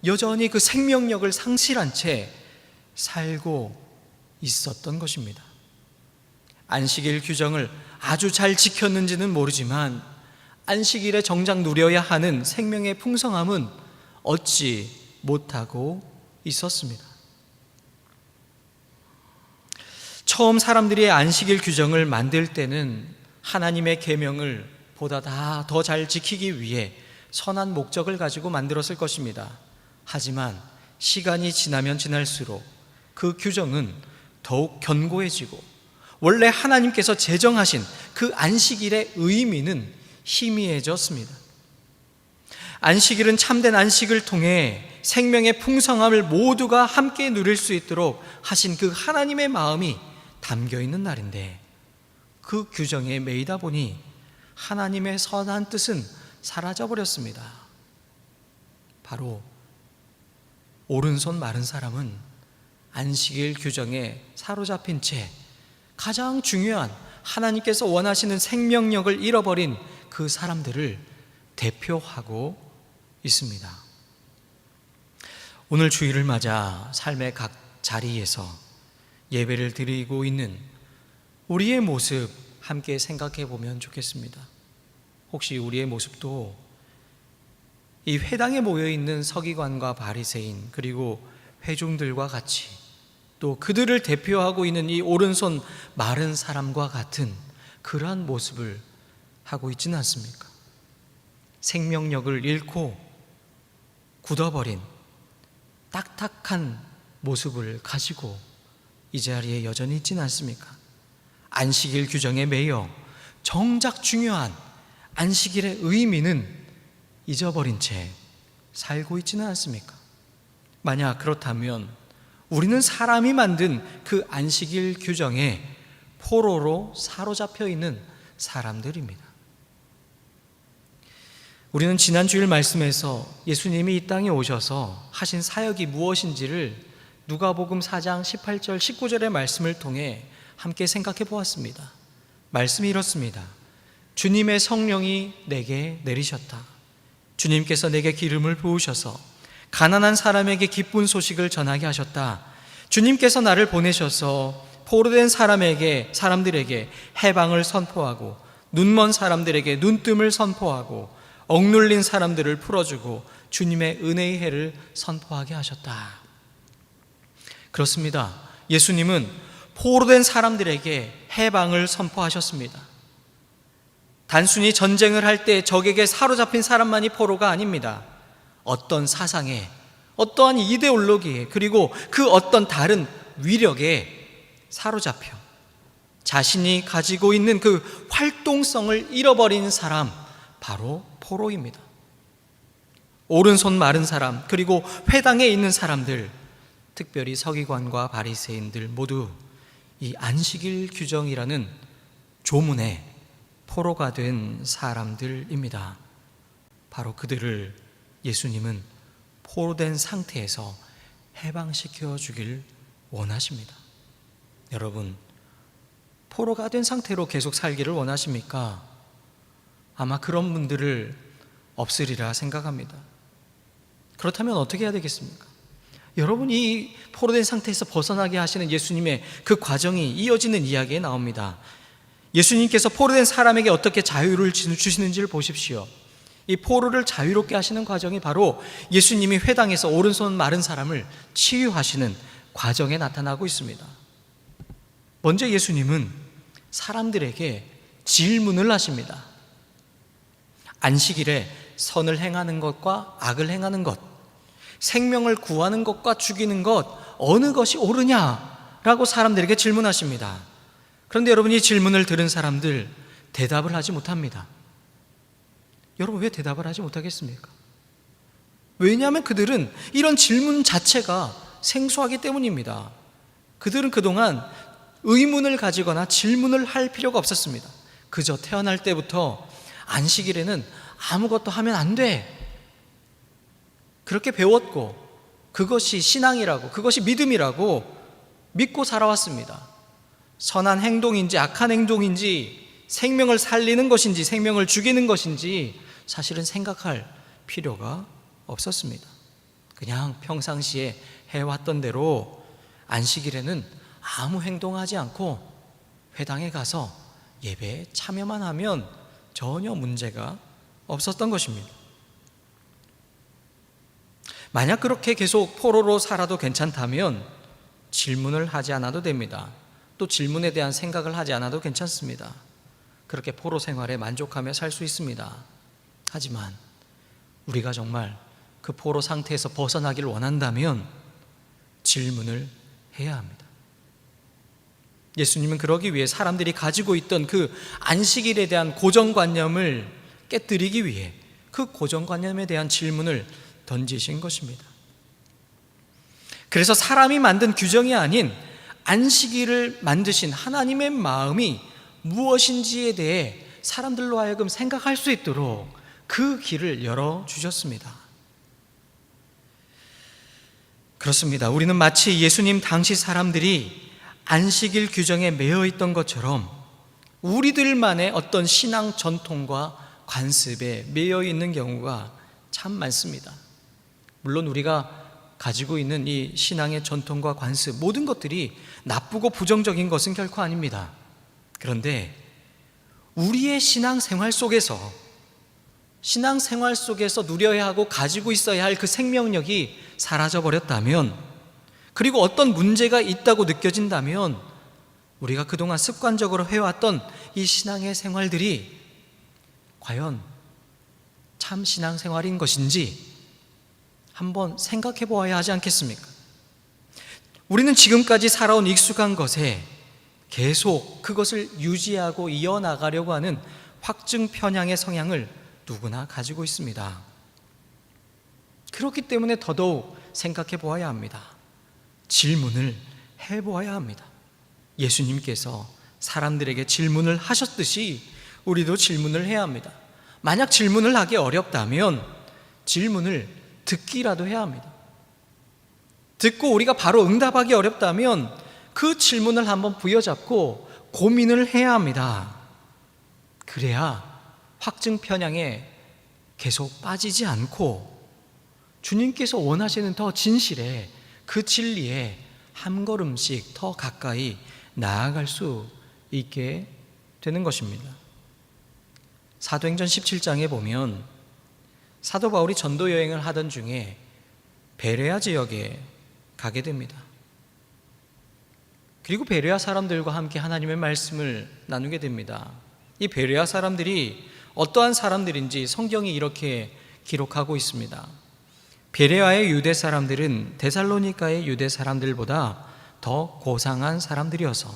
여전히 그 생명력을 상실한 채 살고 있었던 것입니다. 안식일 규정을 아주 잘 지켰는지는 모르지만 안식일에 정작 누려야 하는 생명의 풍성함은 얻지 못하고 있었습니다. 처음 사람들이 안식일 규정을 만들 때는 하나님의 계명을 보다 더 잘 지키기 위해 선한 목적을 가지고 만들었을 것입니다. 하지만 시간이 지나면 지날수록 그 규정은 더욱 견고해지고 원래 하나님께서 제정하신 그 안식일의 의미는 희미해졌습니다. 안식일은 참된 안식을 통해 생명의 풍성함을 모두가 함께 누릴 수 있도록 하신 그 하나님의 마음이 담겨 있는 날인데 그 규정에 매이다 보니 하나님의 선한 뜻은 사라져버렸습니다. 바로 오른손 마른 사람은 안식일 규정에 사로잡힌 채 가장 중요한 하나님께서 원하시는 생명력을 잃어버린 그 사람들을 대표하고 있습니다. 오늘 주일을 맞아 삶의 각 자리에서 예배를 드리고 있는 우리의 모습 함께 생각해 보면 좋겠습니다. 혹시 우리의 모습도 이 회당에 모여 있는 서기관과 바리새인 그리고 회중들과 같이 또 그들을 대표하고 있는 이 오른손 마른 사람과 같은 그러한 모습을 하고 있지는 않습니까? 생명력을 잃고 굳어버린 딱딱한 모습을 가지고 이 자리에 여전히 있지는 않습니까? 안식일 규정에 매여 정작 중요한 안식일의 의미는 잊어버린 채 살고 있지는 않습니까? 만약 그렇다면 우리는 사람이 만든 그 안식일 규정에 포로로 사로잡혀 있는 사람들입니다. 우리는 지난 주일 말씀에서 예수님이 이 땅에 오셔서 하신 사역이 무엇인지를 누가복음 4장 18절 19절의 말씀을 통해 함께 생각해 보았습니다. 말씀이 이렇습니다. 주님의 성령이 내게 내리셨다. 주님께서 내게 기름을 부으셔서 가난한 사람에게 기쁜 소식을 전하게 하셨다. 주님께서 나를 보내셔서 포로된 사람들에게 해방을 선포하고 눈먼 사람들에게 눈뜸을 선포하고 억눌린 사람들을 풀어주고 주님의 은혜의 해를 선포하게 하셨다. 그렇습니다. 예수님은 포로된 사람들에게 해방을 선포하셨습니다. 단순히 전쟁을 할 때 적에게 사로잡힌 사람만이 포로가 아닙니다. 어떤 사상에, 어떠한 이데올로기에, 그리고 그 어떤 다른 위력에 사로잡혀 자신이 가지고 있는 그 활동성을 잃어버린 사람, 바로 포로입니다. 오른손 마른 사람, 그리고 회당에 있는 사람들, 특별히 서기관과 바리새인들 모두 이 안식일 규정이라는 조문에 포로가 된 사람들입니다. 바로 그들을 예수님은 포로된 상태에서 해방시켜 주길 원하십니다. 여러분, 포로가 된 상태로 계속 살기를 원하십니까? 아마 그런 분들을 없으리라 생각합니다. 그렇다면 어떻게 해야 되겠습니까? 여러분이 포로된 상태에서 벗어나게 하시는 예수님의 그 과정이 이어지는 이야기에 나옵니다. 예수님께서 포로된 사람에게 어떻게 자유를 주시는지를 보십시오. 이 포로를 자유롭게 하시는 과정이 바로 예수님이 회당에서 오른손 마른 사람을 치유하시는 과정에 나타나고 있습니다. 먼저 예수님은 사람들에게 질문을 하십니다. 안식일에 선을 행하는 것과 악을 행하는 것, 생명을 구하는 것과 죽이는 것, 어느 것이 옳으냐라고 사람들에게 질문하십니다. 그런데 여러분, 이 질문을 들은 사람들 대답을 하지 못합니다. 여러분, 왜 대답을 하지 못하겠습니까? 왜냐하면 그들은 이런 질문 자체가 생소하기 때문입니다. 그들은 그동안 의문을 가지거나 질문을 할 필요가 없었습니다. 그저 태어날 때부터 안식일에는 아무것도 하면 안 돼, 그렇게 배웠고 그것이 신앙이라고, 그것이 믿음이라고 믿고 살아왔습니다. 선한 행동인지 악한 행동인지, 생명을 살리는 것인지 생명을 죽이는 것인지 사실은 생각할 필요가 없었습니다. 그냥 평상시에 해왔던 대로 안식일에는 아무 행동하지 않고 회당에 가서 예배에 참여만 하면 전혀 문제가 없었던 것입니다. 만약 그렇게 계속 포로로 살아도 괜찮다면 질문을 하지 않아도 됩니다. 또 질문에 대한 생각을 하지 않아도 괜찮습니다. 그렇게 포로 생활에 만족하며 살 수 있습니다. 하지만 우리가 정말 그 포로 상태에서 벗어나기를 원한다면 질문을 해야 합니다. 예수님은 그러기 위해 사람들이 가지고 있던 그 안식일에 대한 고정관념을 깨뜨리기 위해 그 고정관념에 대한 질문을 던지신 것입니다. 그래서 사람이 만든 규정이 아닌 안식일을 만드신 하나님의 마음이 무엇인지에 대해 사람들로 하여금 생각할 수 있도록 그 길을 열어주셨습니다. 그렇습니다. 우리는 마치 예수님 당시 사람들이 안식일 규정에 매여 있던 것처럼 우리들만의 어떤 신앙 전통과 관습에 매여 있는 경우가 참 많습니다. 물론 우리가 가지고 있는 이 신앙의 전통과 관습, 모든 것들이 나쁘고 부정적인 것은 결코 아닙니다. 그런데 우리의 신앙생활 속에서 누려야 하고 가지고 있어야 할 그 생명력이 사라져버렸다면, 그리고 어떤 문제가 있다고 느껴진다면 우리가 그동안 습관적으로 해왔던 이 신앙의 생활들이 과연 참 신앙생활인 것인지 한번 생각해 보아야 하지 않겠습니까? 우리는 지금까지 살아온 익숙한 것에 계속 그것을 유지하고 이어나가려고 하는 확증 편향의 성향을 누구나 가지고 있습니다. 그렇기 때문에 더더욱 생각해 보아야 합니다. 질문을 해보아야 합니다. 예수님께서 사람들에게 질문을 하셨듯이 우리도 질문을 해야 합니다. 만약 질문을 하기 어렵다면 질문을 듣기라도 해야 합니다. 듣고 우리가 바로 응답하기 어렵다면 그 질문을 한번 부여잡고 고민을 해야 합니다. 그래야 확증 편향에 계속 빠지지 않고 주님께서 원하시는 더 진실에, 그 진리에 한 걸음씩 더 가까이 나아갈 수 있게 되는 것입니다. 사도행전 17장에 보면 사도 바울이 전도 여행을 하던 중에 베레아 지역에 가게 됩니다. 그리고 베레아 사람들과 함께 하나님의 말씀을 나누게 됩니다. 이 베레아 사람들이 어떠한 사람들인지 성경이 이렇게 기록하고 있습니다. 베레아의 유대 사람들은 데살로니가의 유대 사람들보다 더 고상한 사람들이어서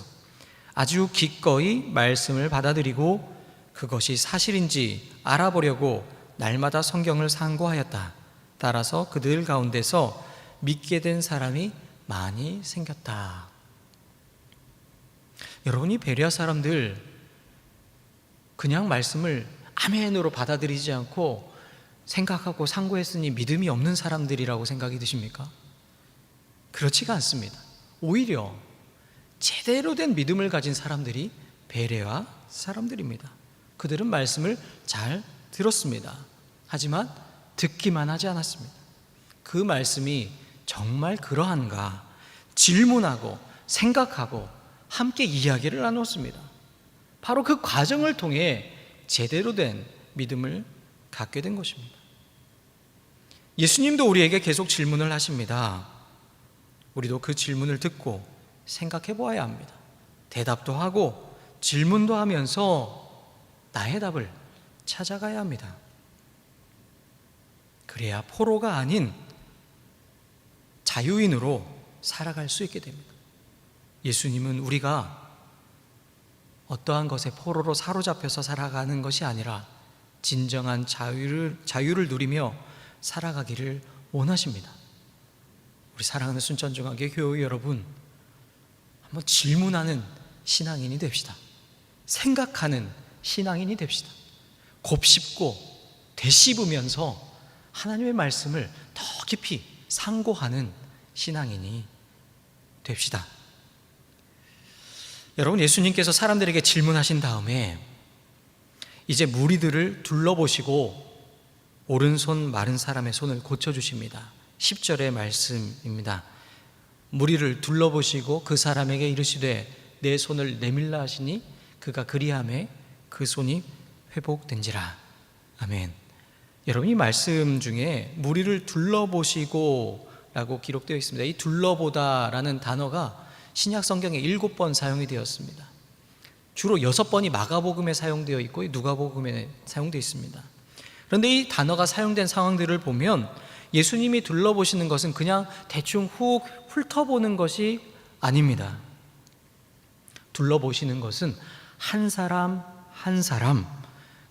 아주 기꺼이 말씀을 받아들이고 그것이 사실인지 알아보려고 날마다 성경을 상고하였다. 따라서 그들 가운데서 믿게 된 사람이 많이 생겼다. 여러분이 베레아 사람들 그냥 말씀을 아멘으로 받아들이지 않고 생각하고 상고했으니 믿음이 없는 사람들이라고 생각이 드십니까? 그렇지가 않습니다. 오히려 제대로 된 믿음을 가진 사람들이 베레아 사람들입니다. 그들은 말씀을 잘 들었습니다. 하지만 듣기만 하지 않았습니다. 그 말씀이 정말 그러한가 질문하고 생각하고 함께 이야기를 나눴습니다. 바로 그 과정을 통해 제대로 된 믿음을 갖게 된 것입니다. 예수님도 우리에게 계속 질문을 하십니다. 우리도 그 질문을 듣고 생각해 보아야 합니다. 대답도 하고 질문도 하면서 나의 답을 찾아가야 합니다. 그래야 포로가 아닌 자유인으로 살아갈 수 있게 됩니다. 예수님은 우리가 어떠한 것에 포로로 사로잡혀서 살아가는 것이 아니라 진정한 자유를 누리며 살아가기를 원하십니다. 우리 사랑하는 순천중앙교 교회 여러분, 한번 질문하는 신앙인이 됩시다. 생각하는 신앙인이 됩시다. 곱씹고 되씹으면서 하나님의 말씀을 더 깊이 상고하는 신앙인이 됩시다. 여러분, 예수님께서 사람들에게 질문하신 다음에 이제 무리들을 둘러보시고 오른손 마른 사람의 손을 고쳐주십니다. 10절의 말씀입니다. 무리를 둘러보시고 그 사람에게 이르시되 내 손을 내밀라 하시니 그가 그리하매 그 손이 회복된지라. 아멘. 여러분, 이 말씀 중에 무리를 둘러보시고 라고 기록되어 있습니다. 이 둘러보다라는 단어가 신약 성경에 7번 사용이 되었습니다. 주로 6번이 마가복음에 사용되어 있고 누가복음에 사용되어 있습니다. 그런데 이 단어가 사용된 상황들을 보면 예수님이 둘러보시는 것은 그냥 대충 훅 훑어보는 것이 아닙니다. 둘러보시는 것은 한 사람 한 사람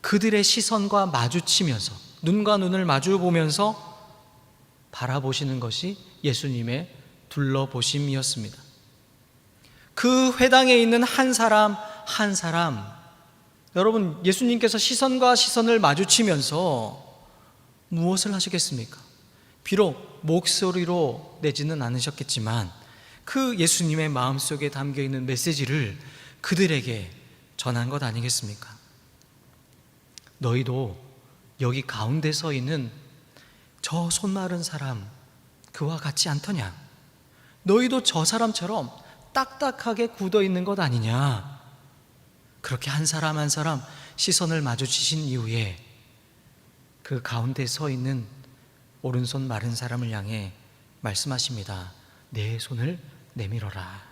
그들의 시선과 마주치면서 눈과 눈을 마주 보면서 바라보시는 것이 예수님의 둘러보심이었습니다. 그 회당에 있는 한 사람 한 사람, 여러분, 예수님께서 시선과 시선을 마주치면서 무엇을 하시겠습니까? 비록 목소리로 내지는 않으셨겠지만 그 예수님의 마음속에 담겨있는 메시지를 그들에게 전한 것 아니겠습니까? 너희도 여기 가운데 서 있는 저 손 마른 사람 그와 같지 않더냐? 너희도 저 사람처럼 딱딱하게 굳어 있는 것 아니냐? 그렇게 한 사람 한 사람 시선을 마주치신 이후에 그 가운데 서 있는 오른손 마른 사람을 향해 말씀하십니다. 내 손을 내밀어라.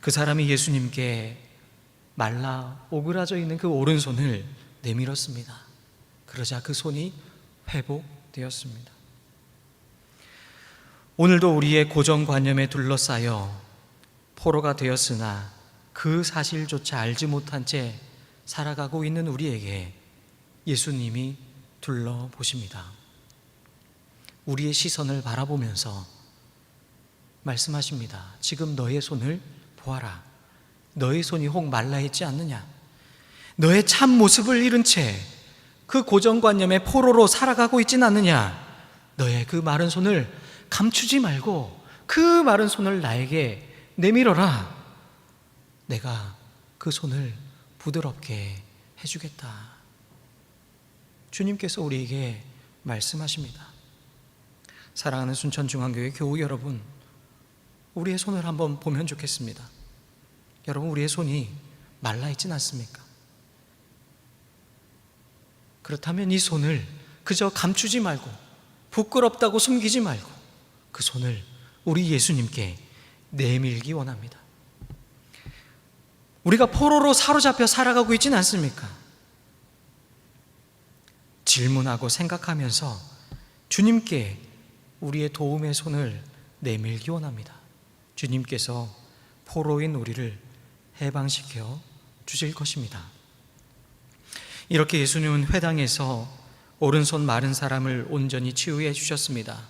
그 사람이 예수님께 말라 오그라져 있는 그 오른손을 내밀었습니다. 그러자 그 손이 회복되었습니다. 오늘도 우리의 고정관념에 둘러싸여 포로가 되었으나 그 사실조차 알지 못한 채 살아가고 있는 우리에게 예수님이 둘러보십니다. 우리의 시선을 바라보면서 말씀하십니다. 지금 너의 손을 보아라. 너의 손이 혹 말라있지 않느냐? 너의 참 모습을 잃은 채 그 고정관념의 포로로 살아가고 있진 않느냐? 너의 그 마른 손을 감추지 말고 그 마른 손을 나에게 내밀어라. 내가 그 손을 부드럽게 해주겠다. 주님께서 우리에게 말씀하십니다. 사랑하는 순천중앙교회 교우 여러분, 우리의 손을 한번 보면 좋겠습니다. 여러분, 우리의 손이 말라있진 않습니까? 그렇다면 이 손을 그저 감추지 말고 부끄럽다고 숨기지 말고 그 손을 우리 예수님께 내밀기 원합니다. 우리가 포로로 사로잡혀 살아가고 있지는 않습니까? 질문하고 생각하면서 주님께 우리의 도움의 손을 내밀기 원합니다. 주님께서 포로인 우리를 해방시켜 주실 것입니다. 이렇게 예수님은 회당에서 오른손 마른 사람을 온전히 치유해 주셨습니다.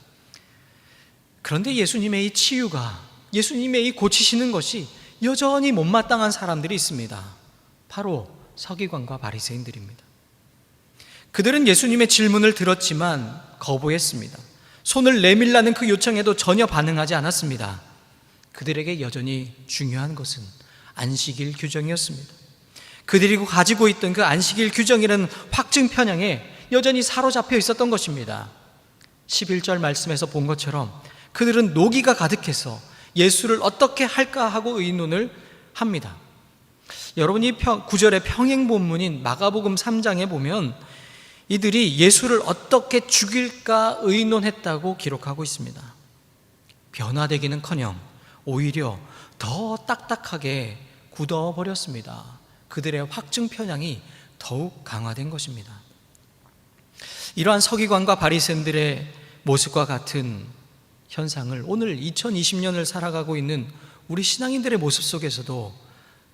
그런데 예수님의 이 치유가, 예수님의 이 고치시는 것이 여전히 못마땅한 사람들이 있습니다. 바로 서기관과 바리새인들입니다. 그들은 예수님의 질문을 들었지만 거부했습니다. 손을 내밀라는 그 요청에도 전혀 반응하지 않았습니다. 그들에게 여전히 중요한 것은 안식일 규정이었습니다. 그들이 가지고 있던 그 안식일 규정이라는 확증 편향에 여전히 사로잡혀 있었던 것입니다. 11절 말씀에서 본 것처럼 그들은 노기가 가득해서 예수를 어떻게 할까 하고 의논을 합니다. 여러분이 9절의 평행 본문인 마가복음 3장에 보면 이들이 예수를 어떻게 죽일까 의논했다고 기록하고 있습니다. 변화되기는커녕 오히려 더 딱딱하게 굳어버렸습니다. 그들의 확증 편향이 더욱 강화된 것입니다. 이러한 서기관과 바리새인들의 모습과 같은 현상을 오늘 2020년을 살아가고 있는 우리 신앙인들의 모습 속에서도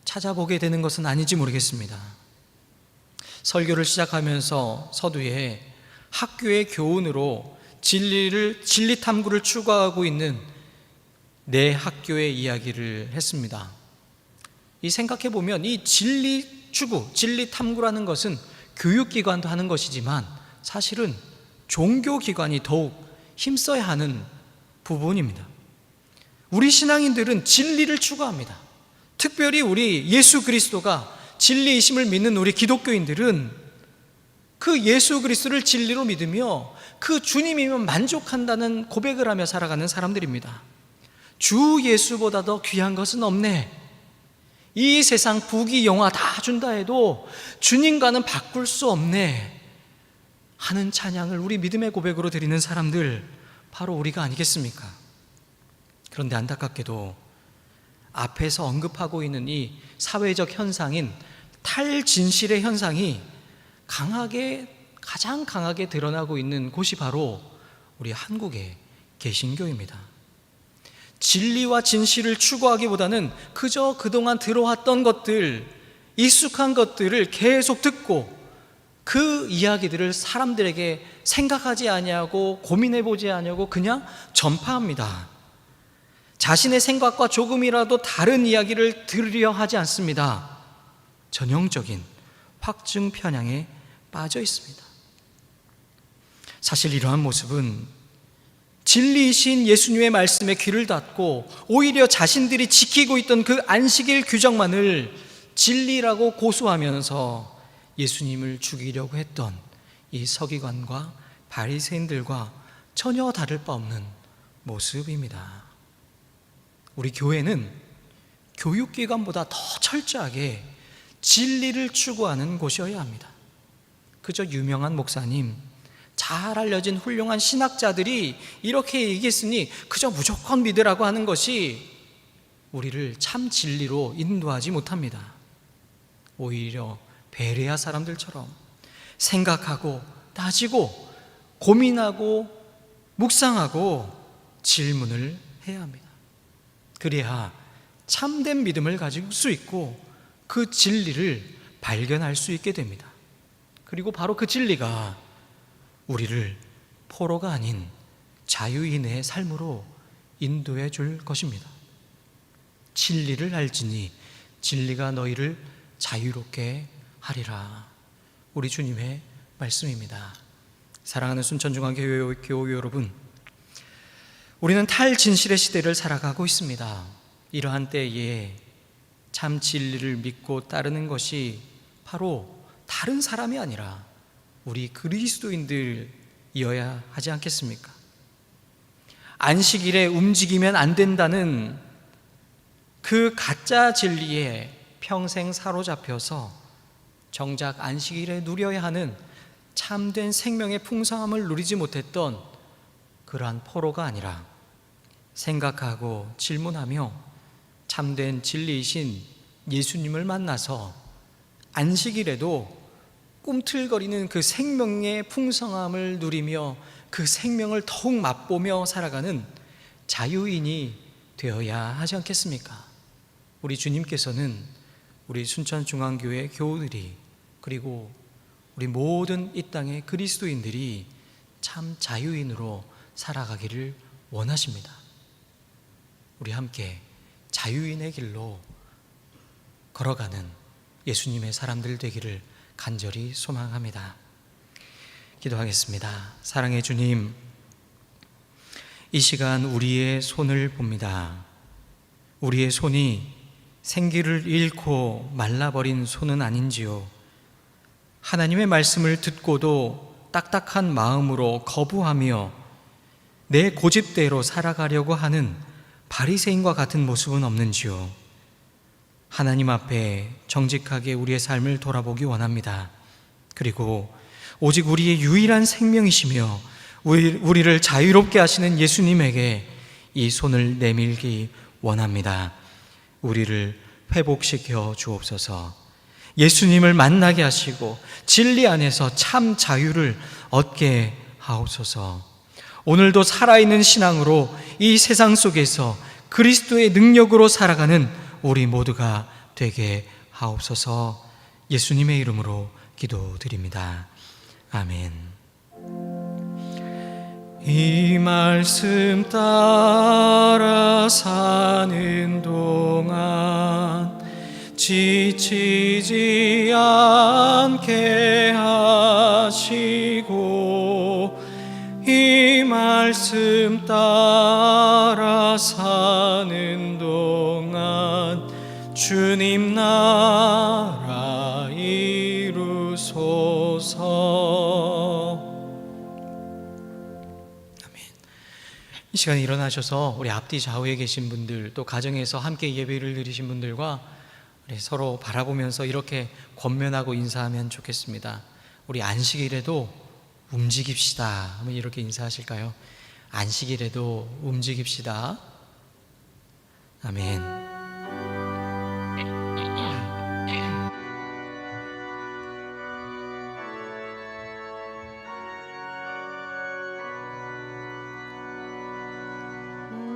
찾아보게 되는 것은 아닌지 모르겠습니다. 설교를 시작하면서 서두에 학교의 교훈으로 진리 탐구를 추구하고 있는 내 학교의 이야기를 했습니다. 이 생각해 보면 이 진리 추구, 진리 탐구라는 것은 교육기관도 하는 것이지만 사실은 종교기관이 더욱 힘써야 하는 부분입니다. 우리 신앙인들은 진리를 추구합니다. 특별히 우리 예수 그리스도가 진리이심을 믿는 우리 기독교인들은 그 예수 그리스도를 진리로 믿으며 그 주님이면 만족한다는 고백을 하며 살아가는 사람들입니다. 주 예수보다 더 귀한 것은 없네. 이 세상 부귀 영화 다 준다 해도 주님과는 바꿀 수 없네 하는 찬양을 우리 믿음의 고백으로 드리는 사람들, 바로 우리가 아니겠습니까? 그런데 안타깝게도 앞에서 언급하고 있는 이 사회적 현상인 탈진실의 현상이 가장 강하게 드러나고 있는 곳이 바로 우리 한국의 개신교입니다. 진리와 진실을 추구하기보다는 그저 그동안 들어왔던 것들, 익숙한 것들을 계속 듣고 그 이야기들을 사람들에게 생각하지 아니하고 고민해보지 아니하고 그냥 전파합니다. 자신의 생각과 조금이라도 다른 이야기를 들으려 하지 않습니다. 전형적인 확증 편향에 빠져 있습니다. 사실 이러한 모습은 진리이신 예수님의 말씀에 귀를 닫고 오히려 자신들이 지키고 있던 그 안식일 규정만을 진리라고 고수하면서 예수님을 죽이려고 했던 이 서기관과 바리새인들과 전혀 다를 바 없는 모습입니다. 우리 교회는 교육기관보다 더 철저하게 진리를 추구하는 곳이어야 합니다. 그저 유명한 목사님, 잘 알려진 훌륭한 신학자들이 이렇게 얘기했으니 그저 무조건 믿으라고 하는 것이 우리를 참 진리로 인도하지 못합니다. 오히려 베레아 사람들처럼 생각하고 따지고 고민하고 묵상하고 질문을 해야 합니다. 그래야 참된 믿음을 가질 수 있고 그 진리를 발견할 수 있게 됩니다. 그리고 바로 그 진리가 우리를 포로가 아닌 자유인의 삶으로 인도해 줄 것입니다. 진리를 알지니 진리가 너희를 자유롭게 하리라. 우리 주님의 말씀입니다. 사랑하는 순천중앙교회 여러분, 우리는 탈진실의 시대를 살아가고 있습니다. 이러한 때에 참 진리를 믿고 따르는 것이 바로 다른 사람이 아니라 우리 그리스도인들이어야 하지 않겠습니까? 안식일에 움직이면 안 된다는 그 가짜 진리에 평생 사로잡혀서 정작 안식일에 누려야 하는 참된 생명의 풍성함을 누리지 못했던 그러한 포로가 아니라 생각하고 질문하며 참된 진리이신 예수님을 만나서 안식일에도 꿈틀거리는 그 생명의 풍성함을 누리며 그 생명을 더욱 맛보며 살아가는 자유인이 되어야 하지 않겠습니까? 우리 주님께서는 우리 순천중앙교회 교우들이, 그리고 우리 모든 이 땅의 그리스도인들이 참 자유인으로 살아가기를 원하십니다. 우리 함께 자유인의 길로 걸어가는 예수님의 사람들 되기를 간절히 소망합니다. 기도하겠습니다. 사랑의 주님, 이 시간 우리의 손을 봅니다. 우리의 손이 생기를 잃고 말라버린 손은 아닌지요. 하나님의 말씀을 듣고도 딱딱한 마음으로 거부하며 내 고집대로 살아가려고 하는 바리새인과 같은 모습은 없는지요. 하나님 앞에 정직하게 우리의 삶을 돌아보기 원합니다. 그리고 오직 우리의 유일한 생명이시며 우리를 자유롭게 하시는 예수님에게 이 손을 내밀기 원합니다. 우리를 회복시켜 주옵소서. 예수님을 만나게 하시고 진리 안에서 참 자유를 얻게 하옵소서. 오늘도 살아있는 신앙으로 이 세상 속에서 그리스도의 능력으로 살아가는 우리 모두가 되게 하옵소서. 예수님의 이름으로 기도드립니다. 아멘. 이 말씀 따라 사는 동안 지치지 않게 하시고, 이 말씀 따라 사는 동안 주님 나라 이루소서. 이 시간에 일어나셔서 우리 앞뒤 좌우에 계신 분들, 또 가정에서 함께 예배를 드리신 분들과 우리 서로 바라보면서 이렇게 권면하고 인사하면 좋겠습니다. 우리 안식일에도 움직입시다 하면 이렇게 인사하실까요? 안식일에도 움직입시다. 아멘.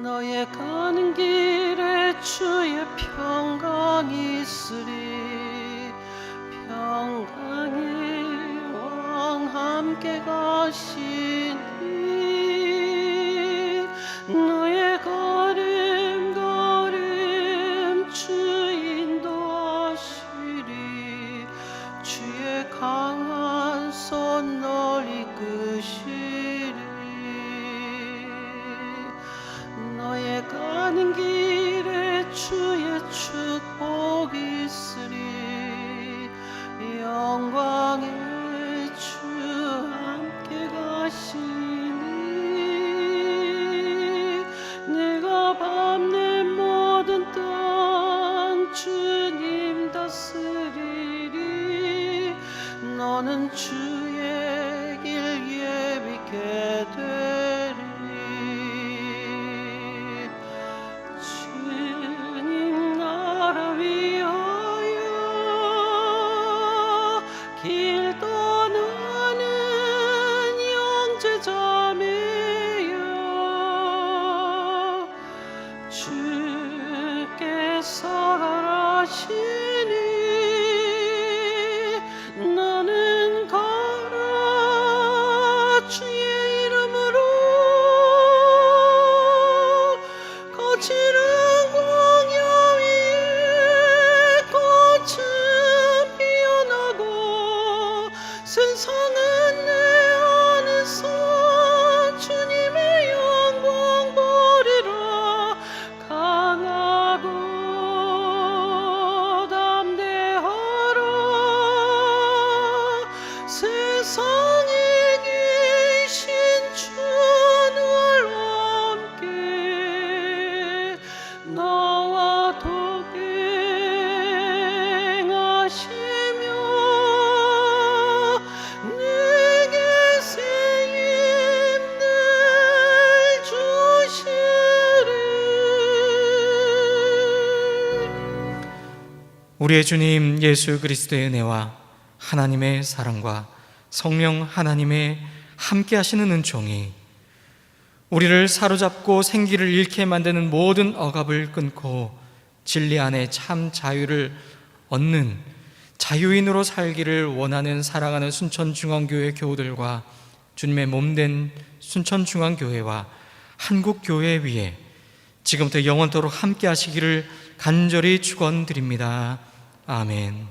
너의 가는 길에 주의 평강이 있으리. 평강이 왕 함께 가시니 너의 걸음 주 인도하시리. 주의 강한 손 널 이끄시리. 너의 가는 길에 주의 축복이 있으리. 영광의 주 함께 가시니 내가 밟는 모든 땅 주님 다스리리. 너는 주의 길 예비게 되리. 주님 나라 위하여 길 떠나는 형제자매여, 주께서 가라시니 나는 가라. 주의 이름으로 거칠은 광야 위에 꽃은 피어나고 세상은 내 안에서 주님의 영광 보리라. 강하고 담대하라. 세상에 계신 주 너와 함께 너와 동행하시며 내게 새 힘을 주시리. 우리의 주님 예수 그리스도의 은혜와 하나님의 사랑과 성령 하나님의 함께 하시는 은총이 우리를 사로잡고 생기를 잃게 만드는 모든 억압을 끊고 진리 안에 참 자유를 얻는 자유인으로 살기를 원하는 사랑하는 순천중앙교회 교우들과 주님의 몸된 순천중앙교회와 한국교회 위에 지금부터 영원토록 함께 하시기를 간절히 축원드립니다. 아멘.